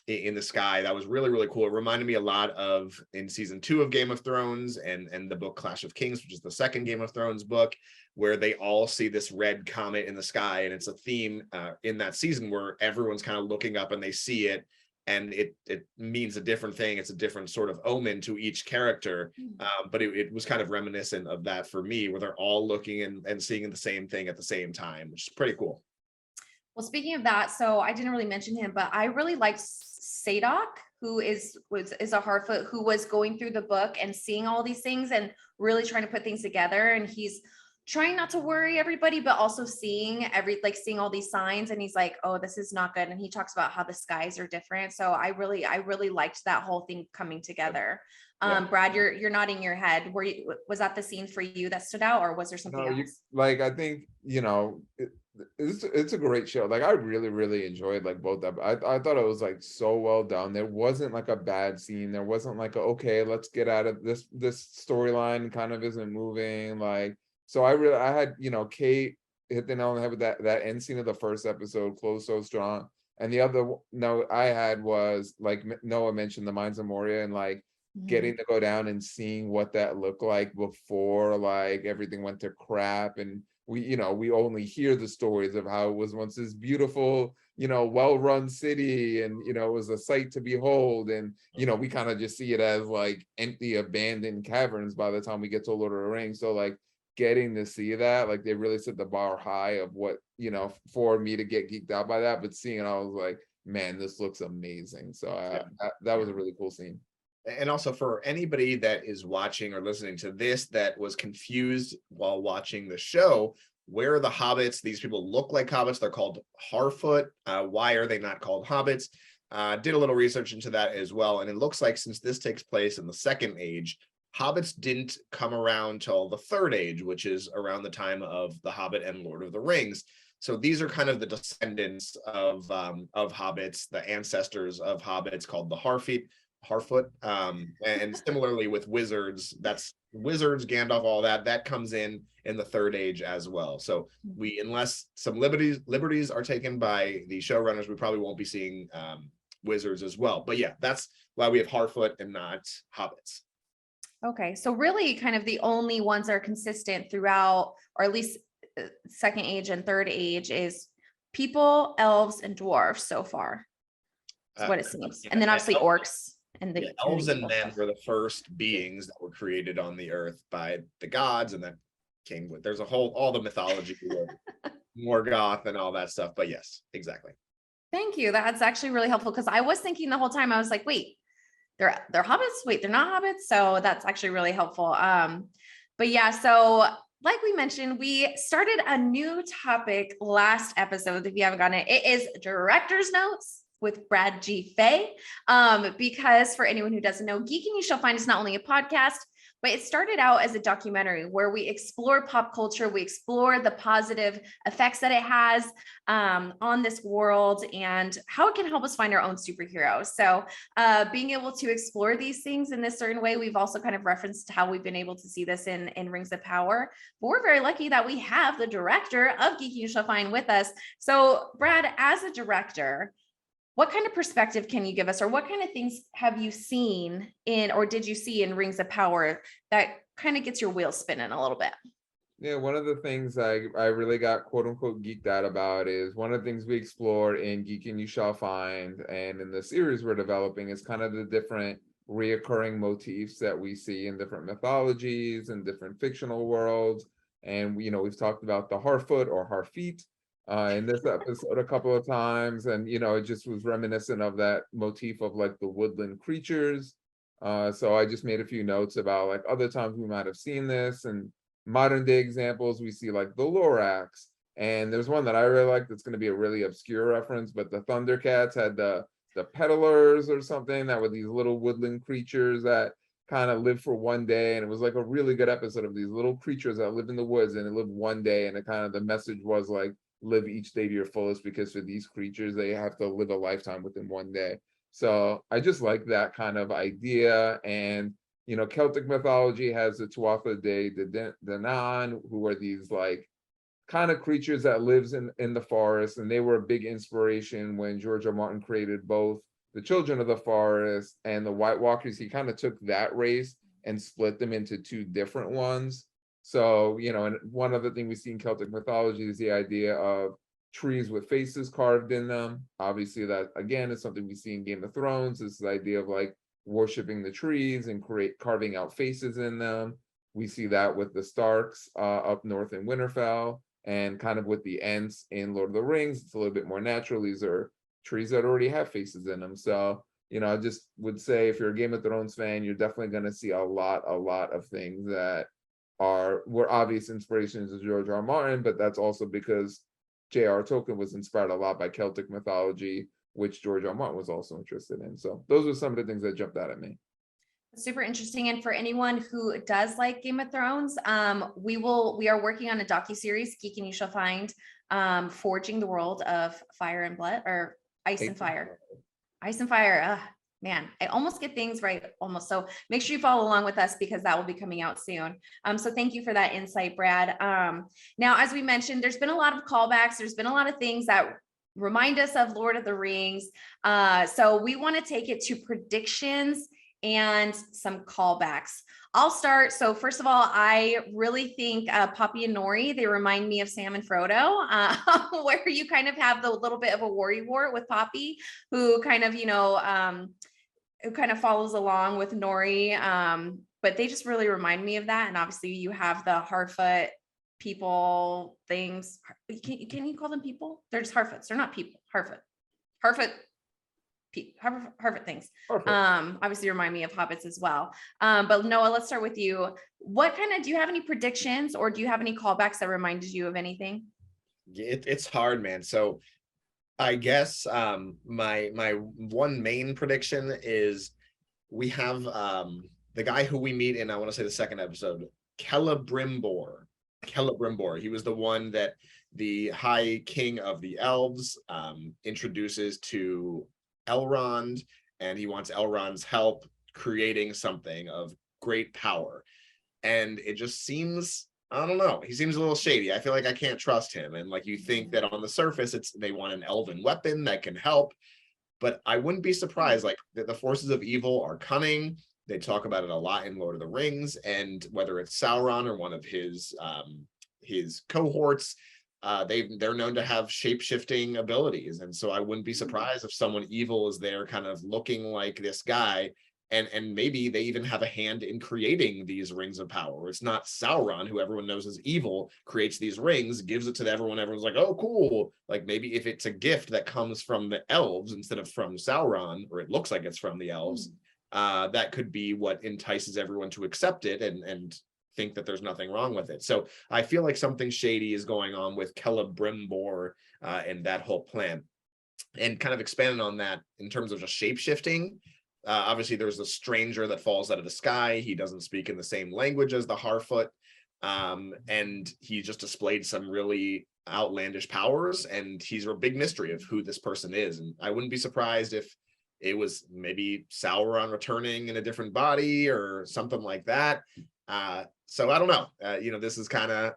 in the sky. That was really, really cool. It reminded me a lot of in season 2 of Game of Thrones and the book Clash of Kings, which is the second Game of Thrones book, where they all see this red comet in the sky. And it's a theme in that season where everyone's kind of looking up and they see it. And it means a different thing. It's a different sort of omen to each character. But it was kind of reminiscent of that for me, where they're all looking and seeing the same thing at the same time, which is pretty cool. Well, speaking of that, so I didn't really mention him, but I really liked Sadok, who is a Harfoot, who was going through the book and seeing all these things and really trying to put things together. And he's trying not to worry everybody, but also seeing seeing all these signs. And he's like, oh, this is not good. And he talks about how the skies are different. So I really liked that whole thing coming together. Brad, you're nodding your head. Was that the scene for you that stood out, or was there something else? I think, it's a great show. Like, I really enjoyed like both of them. I thought it was like so well done. There wasn't like a bad scene. There wasn't like okay, let's get out of this storyline kind of isn't moving. Like, so I had, Kate hit the nail on the head with that end scene of the first episode, closed so strong. And the other note I had was, like Noah mentioned, the Mines of Moria, and like getting to go down and seeing what that looked like before like everything went to crap. And we only hear the stories of how it was once this beautiful, well-run city, and it was a sight to behold. And we kind of just see it as like empty, abandoned caverns by the time we get to Lord of the Rings. So like getting to see that, like they really set the bar high of what, for me to get geeked out by that. But seeing it, I was like, man, this looks amazing. So that was a really cool scene. And also, for anybody that is watching or listening to this that was confused while watching the show, where are the hobbits? These people look like hobbits. They're called Harfoot. Why are they not called hobbits? Did a little research into that as well. And it looks like since this takes place in the Second Age, hobbits didn't come around till the Third Age, which is around the time of The Hobbit and Lord of the Rings. So these are kind of the descendants of hobbits, the ancestors of hobbits, called the Harfoot. And similarly with wizards, that's wizards, Gandalf, all that comes in the Third Age as well. So unless some liberties are taken by the showrunners, we probably won't be seeing wizards as well. But yeah, that's why we have Harfoot and not hobbits. Okay, so really kind of the only ones that are consistent throughout, or at least Second Age and Third Age, is people, elves, and dwarves so far. That's what it seems. And then obviously orcs. And the elves and men were the first beings that were created on the earth by the gods, and then came with there's all the mythology with Morgoth and all that stuff. But yes, exactly. Thank you. That's actually really helpful, because I was thinking the whole time, I was like, wait, they're hobbits? Wait, they're not hobbits? So that's actually really helpful. But yeah, so like we mentioned, we started a new topic last episode. If you haven't gotten it, it is director's notes with Brad G. Fay. Because for anyone who doesn't know, Geek and You Shall Find is not only a podcast, but it started out as a documentary where we explore pop culture, we explore the positive effects that it has on this world and how it can help us find our own superheroes. So being able to explore these things in this certain way, we've also kind of referenced how we've been able to see this in Rings of Power. But we're very lucky that we have the director of Geek and You Shall Find with us. So Brad, as a director, what kind of perspective can you give us, or what kind of things have you seen or did you see in Rings of Power that kind of gets your wheels spinning a little bit? Yeah, one of the things I really got quote unquote geeked out about is one of the things we explore in Geek and You Shall Find, and in the series we're developing, is kind of the different reoccurring motifs that we see in different mythologies and different fictional worlds. And we've talked about the Harfoot or Harfeet in this episode a couple of times, and it just was reminiscent of that motif of like the woodland creatures. So I just made a few notes about like other times we might have seen this, and modern day examples we see like the Lorax. And there's one that I really like that's going to be a really obscure reference, but the Thundercats had the peddlers or something that were these little woodland creatures that kind of lived for one day, and it was like a really good episode of these little creatures that lived in the woods and it lived one day, and it kind of the message was like, live each day to your fullest, because for these creatures they have to live a lifetime within one day. So I just like that kind of idea. And Celtic mythology has the Tuatha de Danann, who are these like kind of creatures that lives in the forest, and they were a big inspiration when George R. Martin created both the Children of the Forest and the White Walkers, he kind of took that race and split them into two different ones. So, you know, and one other thing we see in Celtic mythology is the idea of trees with faces carved in them. Obviously, that again is something we see in Game of Thrones. This idea of like worshiping the trees and carving out faces in them. We see that with the Starks up north in Winterfell, and kind of with the Ents in Lord of the Rings. It's a little bit more natural. These are trees that already have faces in them. So, you know, I just would say if you're a Game of Thrones fan, you're definitely going to see a lot of things that were obvious inspirations of George.R.R. Martin, but that's also because J.R.R. Tolkien was inspired a lot by Celtic mythology, which George.R.R. Martin was also interested in. So those were some of the things that jumped out at me. Super interesting. And for anyone who does like Game of Thrones, we are working on a docuseries, Geek and You Shall Find, forging the world of Fire and Blood, or Ice and Fire. Ice and Fire. Man, I almost get things right, almost. So make sure you follow along with us because that will be coming out soon. So thank you for that insight, Brad. Now, as we mentioned, there's been a lot of callbacks. There's been a lot of things that remind us of Lord of the Rings. So we want to take it to predictions and some callbacks. I'll start. So first of all, I really think Poppy and Nori, they remind me of Sam and Frodo, where you kind of have the little bit of a worry wart with Poppy, who kind of, who kind of follows along with Nori. But they just really remind me of that. And obviously you have the Harfoot people things. Can you call them people? They're just Harfoots. They're not people. Harfoot things. Obviously remind me of hobbits as well. But Noah, let's start with you. Do you have any predictions, or do you have any callbacks that reminded you of anything? It's hard, man. So I guess my one main prediction is we have the guy who we meet in, I want to say the second episode, Celebrimbor. He was the one that the High King of the Elves introduces to Elrond, and he wants Elrond's help creating something of great power. And it just seems, I don't know, he seems a little shady. I feel like I can't trust him. And like, you think that on the surface they want an elven weapon that can help, but I wouldn't be surprised. Like, the forces of evil are cunning. They talk about it a lot in Lord of the Rings, and whether it's Sauron or one of his cohorts, they're known to have shape-shifting abilities. And so I wouldn't be surprised if someone evil is there kind of looking like this guy, and maybe they even have a hand in creating these rings of power. It's not Sauron, who everyone knows is evil, creates these rings, gives it to everyone. Everyone's like, oh, cool. Like, maybe if it's a gift that comes from the elves instead of from Sauron, or it looks like it's from the elves, that could be what entices everyone to accept it and think that there's nothing wrong with it. So I feel like something shady is going on with Celebrimbor and that whole plan. And kind of expanding on that in terms of just shape-shifting, obviously there's a stranger that falls out of the sky. He doesn't speak in the same language as the Harfoot, and he just displayed some really outlandish powers, and he's a big mystery of who this person is. And I wouldn't be surprised if it was maybe Sauron returning in a different body or something like that. So I don't know. This is kind of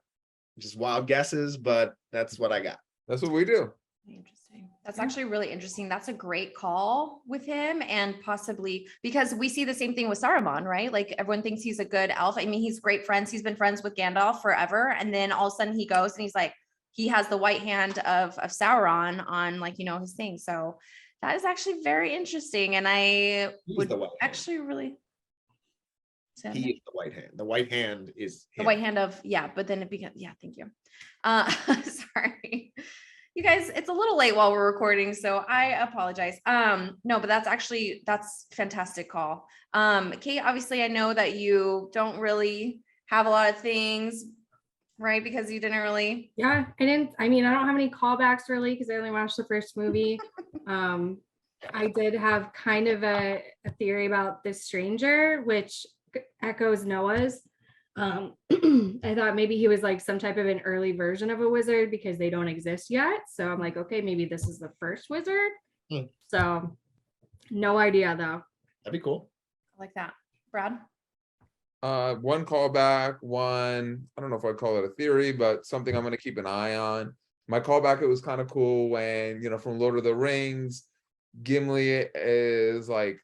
just wild guesses, but that's what I got. That's what we do. Interesting. That's actually really interesting. That's a great call with him, and possibly because we see the same thing with Saruman, right? Like, everyone thinks he's a good elf. I mean, he's great friends. He's been friends with Gandalf forever. And then all of a sudden he goes and he's like, he has the white hand of Sauron on, like, his thing. So that is actually very interesting. And I would actually really. He is the white hand. The white hand is him. The white hand of, but then it becomes, thank you. Sorry. You guys, it's a little late while we're recording, so I apologize. No, but that's fantastic call. Kate, obviously I know that you don't really have a lot of things, right? Because you didn't really. Yeah, I don't have any callbacks really, because I only watched the first movie. I did have kind of a theory about this stranger, which echoes Noah's. I thought maybe he was like some type of an early version of a wizard, because they don't exist yet. So I'm like, okay, maybe this is the first wizard. So no idea though. That'd be cool. I like that. Brad? One callback, I don't know if I'd call it a theory, but something I'm going to keep an eye on. My callback, it was kind of cool when, from Lord of the Rings, Gimli is like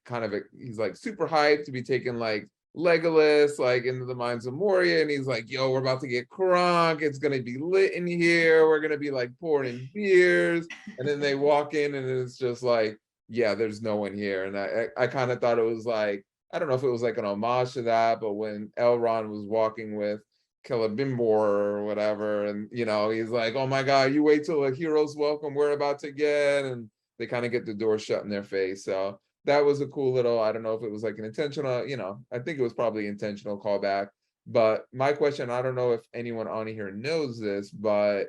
he's like super hyped to be taking like Legolas like into the mines of Moria, and he's like, yo, we're about to get crunk, it's gonna be lit in here, we're gonna be like pouring in beers, and then they walk in and it's just like, yeah, there's no one here. And I kind of thought it was like, I don't know if it was like an homage to that, but when Elrond was walking with Celebrimbor or whatever, and he's like, oh my god, you wait till a hero's welcome we're about to get, and they kind of get the door shut in their face. So that was a cool little, I don't know if it was like an intentional, I think it was probably intentional callback. But my question, I don't know if anyone on here knows this, but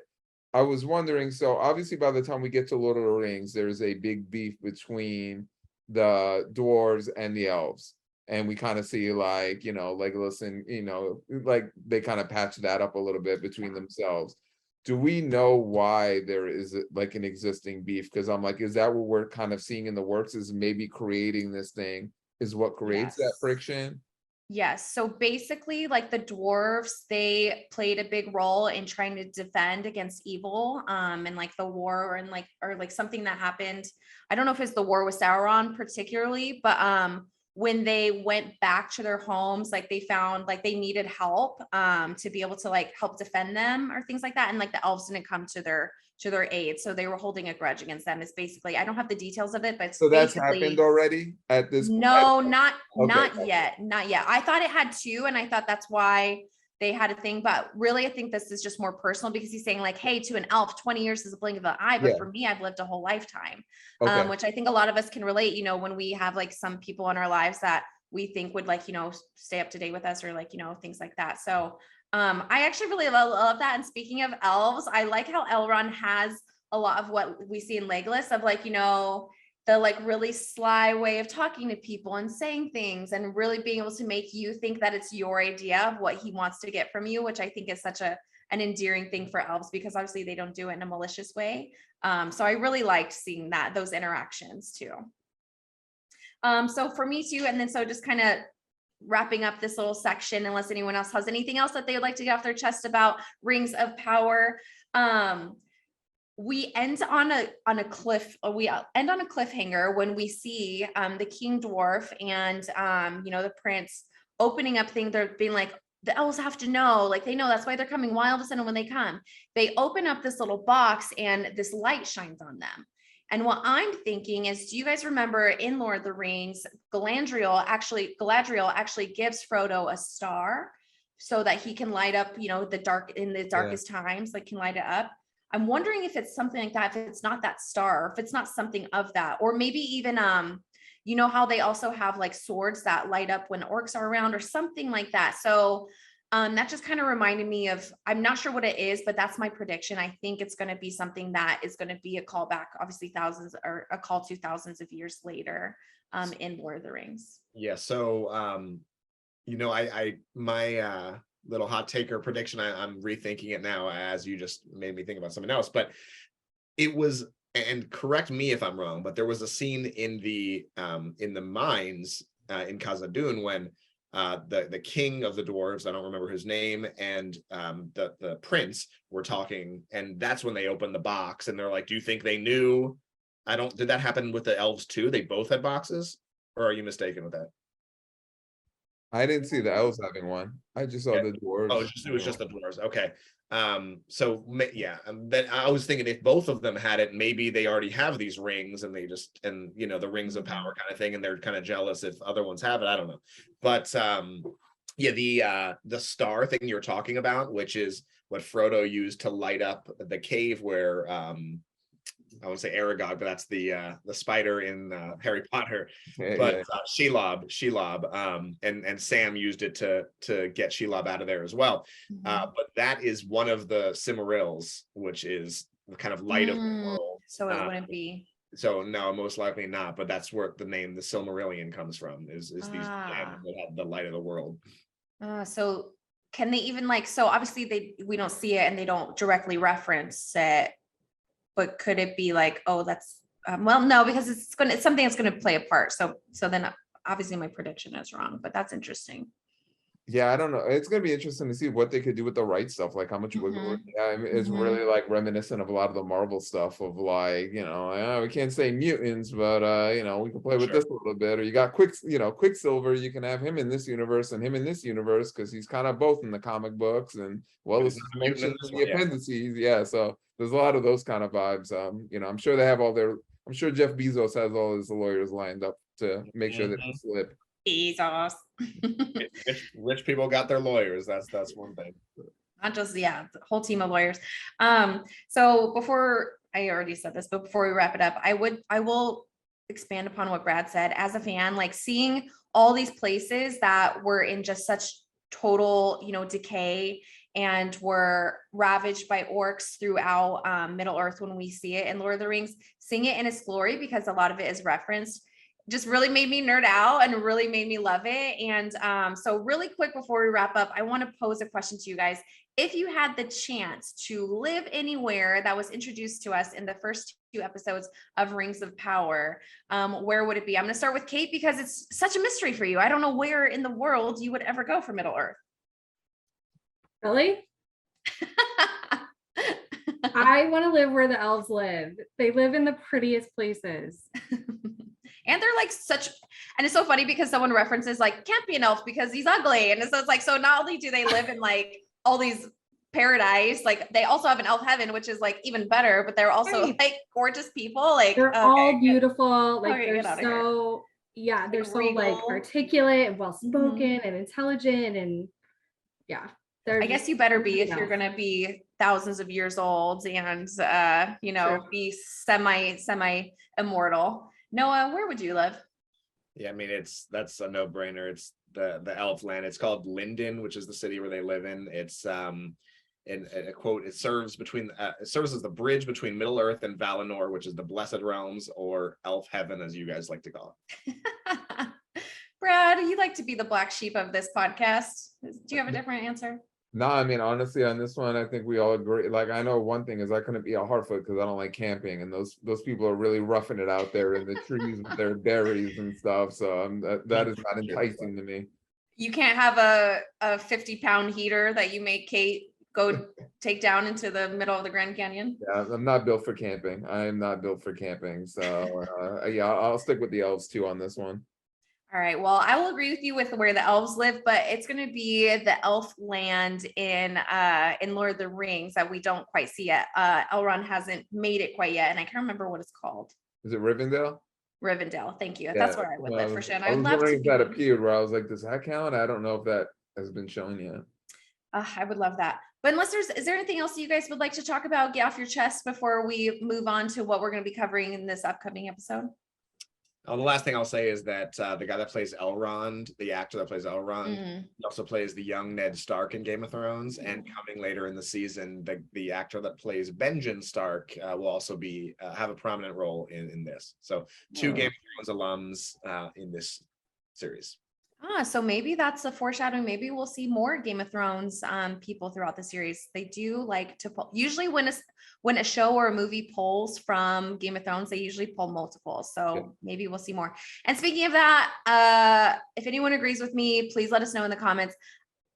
I was wondering, so obviously by the time we get to Lord of the Rings, there's a big beef between the dwarves and the elves. And we kind of see like, Legolas and, like they kind of patch that up a little bit between themselves. Do we know why there is like an existing beef? Because I'm like, is that what we're kind of seeing in the works, is maybe creating this thing is what creates that friction? Yes. So basically, like the dwarves, they played a big role in trying to defend against evil, and like the war and like, or like something that happened. I don't know if it's the war with Sauron particularly, but when they went back to their homes, like they found like they needed help to be able to like help defend them or things like that. And like the elves didn't come to their aid. So they were holding a grudge against them. It's basically, I don't have the details of it, but it's so that's happened already at this point? No, not Okay. yet. Not yet. I thought it had two, and I thought that's why they had a thing, but really I think this is just more personal because he's saying like, hey, to an elf, 20 years is a blink of an eye, but Yeah. for me, I've lived a whole lifetime. Okay. Which I think a lot of us can relate, when we have like some people in our lives that we think would like, stay up to date with us or like, things like that. So I actually really love that. And speaking of elves, I like how Elrond has a lot of what we see in Legolas of like, the like really sly way of talking to people and saying things and really being able to make you think that it's your idea of what he wants to get from you, which I think is such an endearing thing for elves because obviously they don't do it in a malicious way. So I really liked seeing those interactions too. So for me too, and then so just kind of wrapping up this little section, unless anyone else has anything else that they would like to get off their chest about Rings of Power. We end on a cliff. We end on a cliffhanger when we see the King Dwarf and the prince opening up things. They're being like, the elves have to know, like they know that's why they're coming. Why all of a sudden when they come, they open up this little box and this light shines on them. And what I'm thinking is, do you guys remember in Lord of the Rings, Galadriel actually gives Frodo a star so that he can light up, the darkest times, like can light it up. I'm wondering if it's something like that, if it's not that star, if it's not something of that, or maybe even, how they also have like swords that light up when orcs are around or something like that. So that just kind of reminded me of, I'm not sure what it is, but that's my prediction. I think it's going to be something that is going to be a callback, obviously a call to thousands of years later in Lord of the Rings. Yeah. So, my little hot taker prediction, I'm rethinking it now as you just made me think about something else, but it was, and correct me if I'm wrong, but there was a scene in the mines in Khazad-dûm when the king of the dwarves, I don't remember his name, and the prince were talking, and that's when they opened the box and they're like, do you think they knew? Did that happen with the elves too? They both had boxes, or are you mistaken with that? I didn't see the elves having one. I just saw the dwarves. Oh, it was just the dwarves. Okay. So yeah, but I was thinking if both of them had it, maybe they already have these rings and they just, and the rings of power kind of thing, and they're kind of jealous if other ones have it. I don't know. But yeah, the star thing you're talking about, which is what Frodo used to light up the cave where I would say Aragog, but that's the spider in Harry Potter. But Shelob, and Sam used it to get Shelob out of there as well. But that is one of the Silmarils, which is the kind of light of the world. So it wouldn't be. So no, most likely not. But that's where the name the Silmarillion comes from. Is these lands that have the light of the world. So can they even so obviously we don't see it and they don't directly reference it. But could it be like, oh, that's well, no, because it's something that's going to play a part. So then obviously my prediction is wrong, but that's interesting. Yeah, I don't know. It's gonna be interesting to see what they could do with the right stuff, like how much wiggle room. Yeah, I mean, it's really like reminiscent of a lot of the Marvel stuff of like, we can't say mutants, but we can play with this a little bit. Or you got Quicksilver, you can have him in this universe and him in this universe because he's kind of both in the comic books and this is mentioned in the appendices. Yeah, so there's a lot of those kind of vibes. I'm sure they have I'm sure Jeff Bezos has all his lawyers lined up to make sure that they slip. Bezos. Rich people got their lawyers. That's one thing. Not just the whole team of lawyers. So before, I already said this, but before we wrap it up, I will expand upon what Brad said. As a fan, like seeing all these places that were in just such total, decay and were ravaged by orcs throughout Middle Earth when we see it in Lord of the Rings, seeing it in its glory because a lot of it is referenced, just really made me nerd out and really made me love it. And so really quick before we wrap up, I want to pose a question to you guys. If you had the chance to live anywhere that was introduced to us in the first 2 episodes of Rings of Power, where would it be? I'm going to start with Kate because it's such a mystery for you. I don't know where in the world you would ever go for Middle Earth. Really? I want to live where the elves live. They live in the prettiest places. And they're like and it's so funny because someone references like can't be an elf because he's ugly. And so it's like, so not only do they live in like all these paradise, like they also have an elf heaven, which is like even better, but they're also like gorgeous people. Like they're all beautiful. Like they're so, they're like so like articulate and well-spoken and intelligent. And I guess you better be if you're going to be thousands of years old and, be semi immortal. Noah, where would you live? Yeah, I mean, that's a no-brainer. It's the elf land. It's called Linden, which is the city where they live in. It's in a quote, it serves as the bridge between Middle Earth and Valinor, which is the Blessed Realms, or Elf Heaven, as you guys like to call it. Brad, you like to be the black sheep of this podcast. Do you have a different answer? No, I mean, honestly, on this one, I think we all agree. Like, I know one thing is I couldn't be a Hartfoot because I don't like camping, and those people are really roughing it out there in the trees with their berries and stuff. So that is not enticing to me. You can't have a 50-pound heater that you make Kate go take down into the middle of the Grand Canyon. Yeah, I'm not built for camping. I am not built for camping. So I'll stick with the elves too on this one. All right. Well, I will agree with you with where the elves live, but it's going to be the elf land in Lord of the Rings that we don't quite see yet. Elrond hasn't made it quite yet, and I can't remember what it's called. Is it Rivendell? Rivendell. Thank you. That's where I would live for sure. I was wondering if that appeared where I was like, does that count? I don't know if that has been shown yet. I would love that. But is there anything else you guys would like to talk about, get off your chest before we move on to what we're going to be covering in this upcoming episode? The last thing I'll say is that the guy that plays Elrond, the actor that plays Elrond, he also plays the young Ned Stark in Game of Thrones. And coming later in the season, the actor that plays Benjen Stark will also have a prominent role in this. So 2 Game of Thrones alums in this series. So maybe that's a foreshadowing. Maybe we'll see more Game of Thrones people throughout the series. They do like to pull. Usually when a show or a movie pulls from Game of Thrones, they usually pull multiple. So maybe we'll see more. And speaking of that, if anyone agrees with me, please let us know in the comments.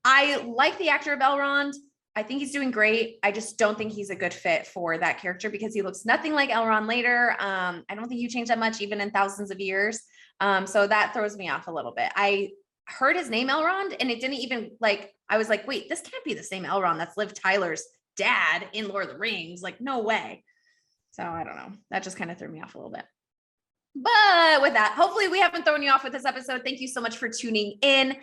I like the actor of Elrond. I think he's doing great. I just don't think he's a good fit for that character because he looks nothing like Elrond later. I don't think you changed that much even in thousands of years. So that throws me off a little bit. I heard his name Elrond and it didn't even I was like, wait, this can't be the same Elrond that's Liv Tyler's dad in Lord of the Rings. Like, no way. So I don't know. That just kind of threw me off a little bit. But with that, hopefully we haven't thrown you off with this episode. Thank you so much for tuning in.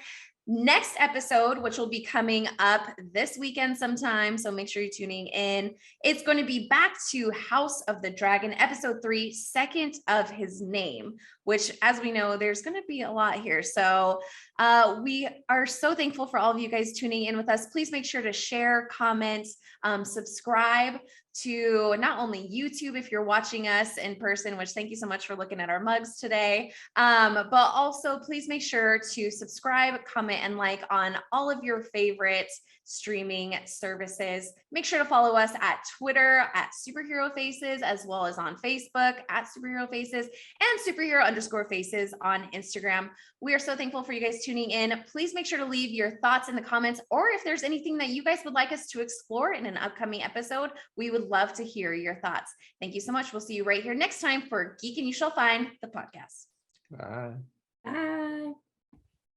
Next episode, which will be coming up this weekend sometime, so make sure you're tuning in. It's going to be back to House of the Dragon, episode 3, Second of His Name, which, as we know, there's going to be a lot here. So we are so thankful for all of you guys tuning in with us. Please make sure to share, comment, subscribe to not only YouTube if you're watching us in person, which thank you so much for looking at our mugs today, but also please make sure to subscribe, comment, and like on all of your favorite streaming services. Make sure to follow us at Twitter at Superhero Faces, as well as on Facebook at Superhero Faces and Superhero geek_faces on Instagram. We are so thankful for you guys tuning in. Please make sure to leave your thoughts in the comments, or if there's anything that you guys would like us to explore in an upcoming episode, we would love to hear your thoughts. Thank you so much. We'll see you right here next time for Geek and You Shall Find, the podcast. Bye. Bye.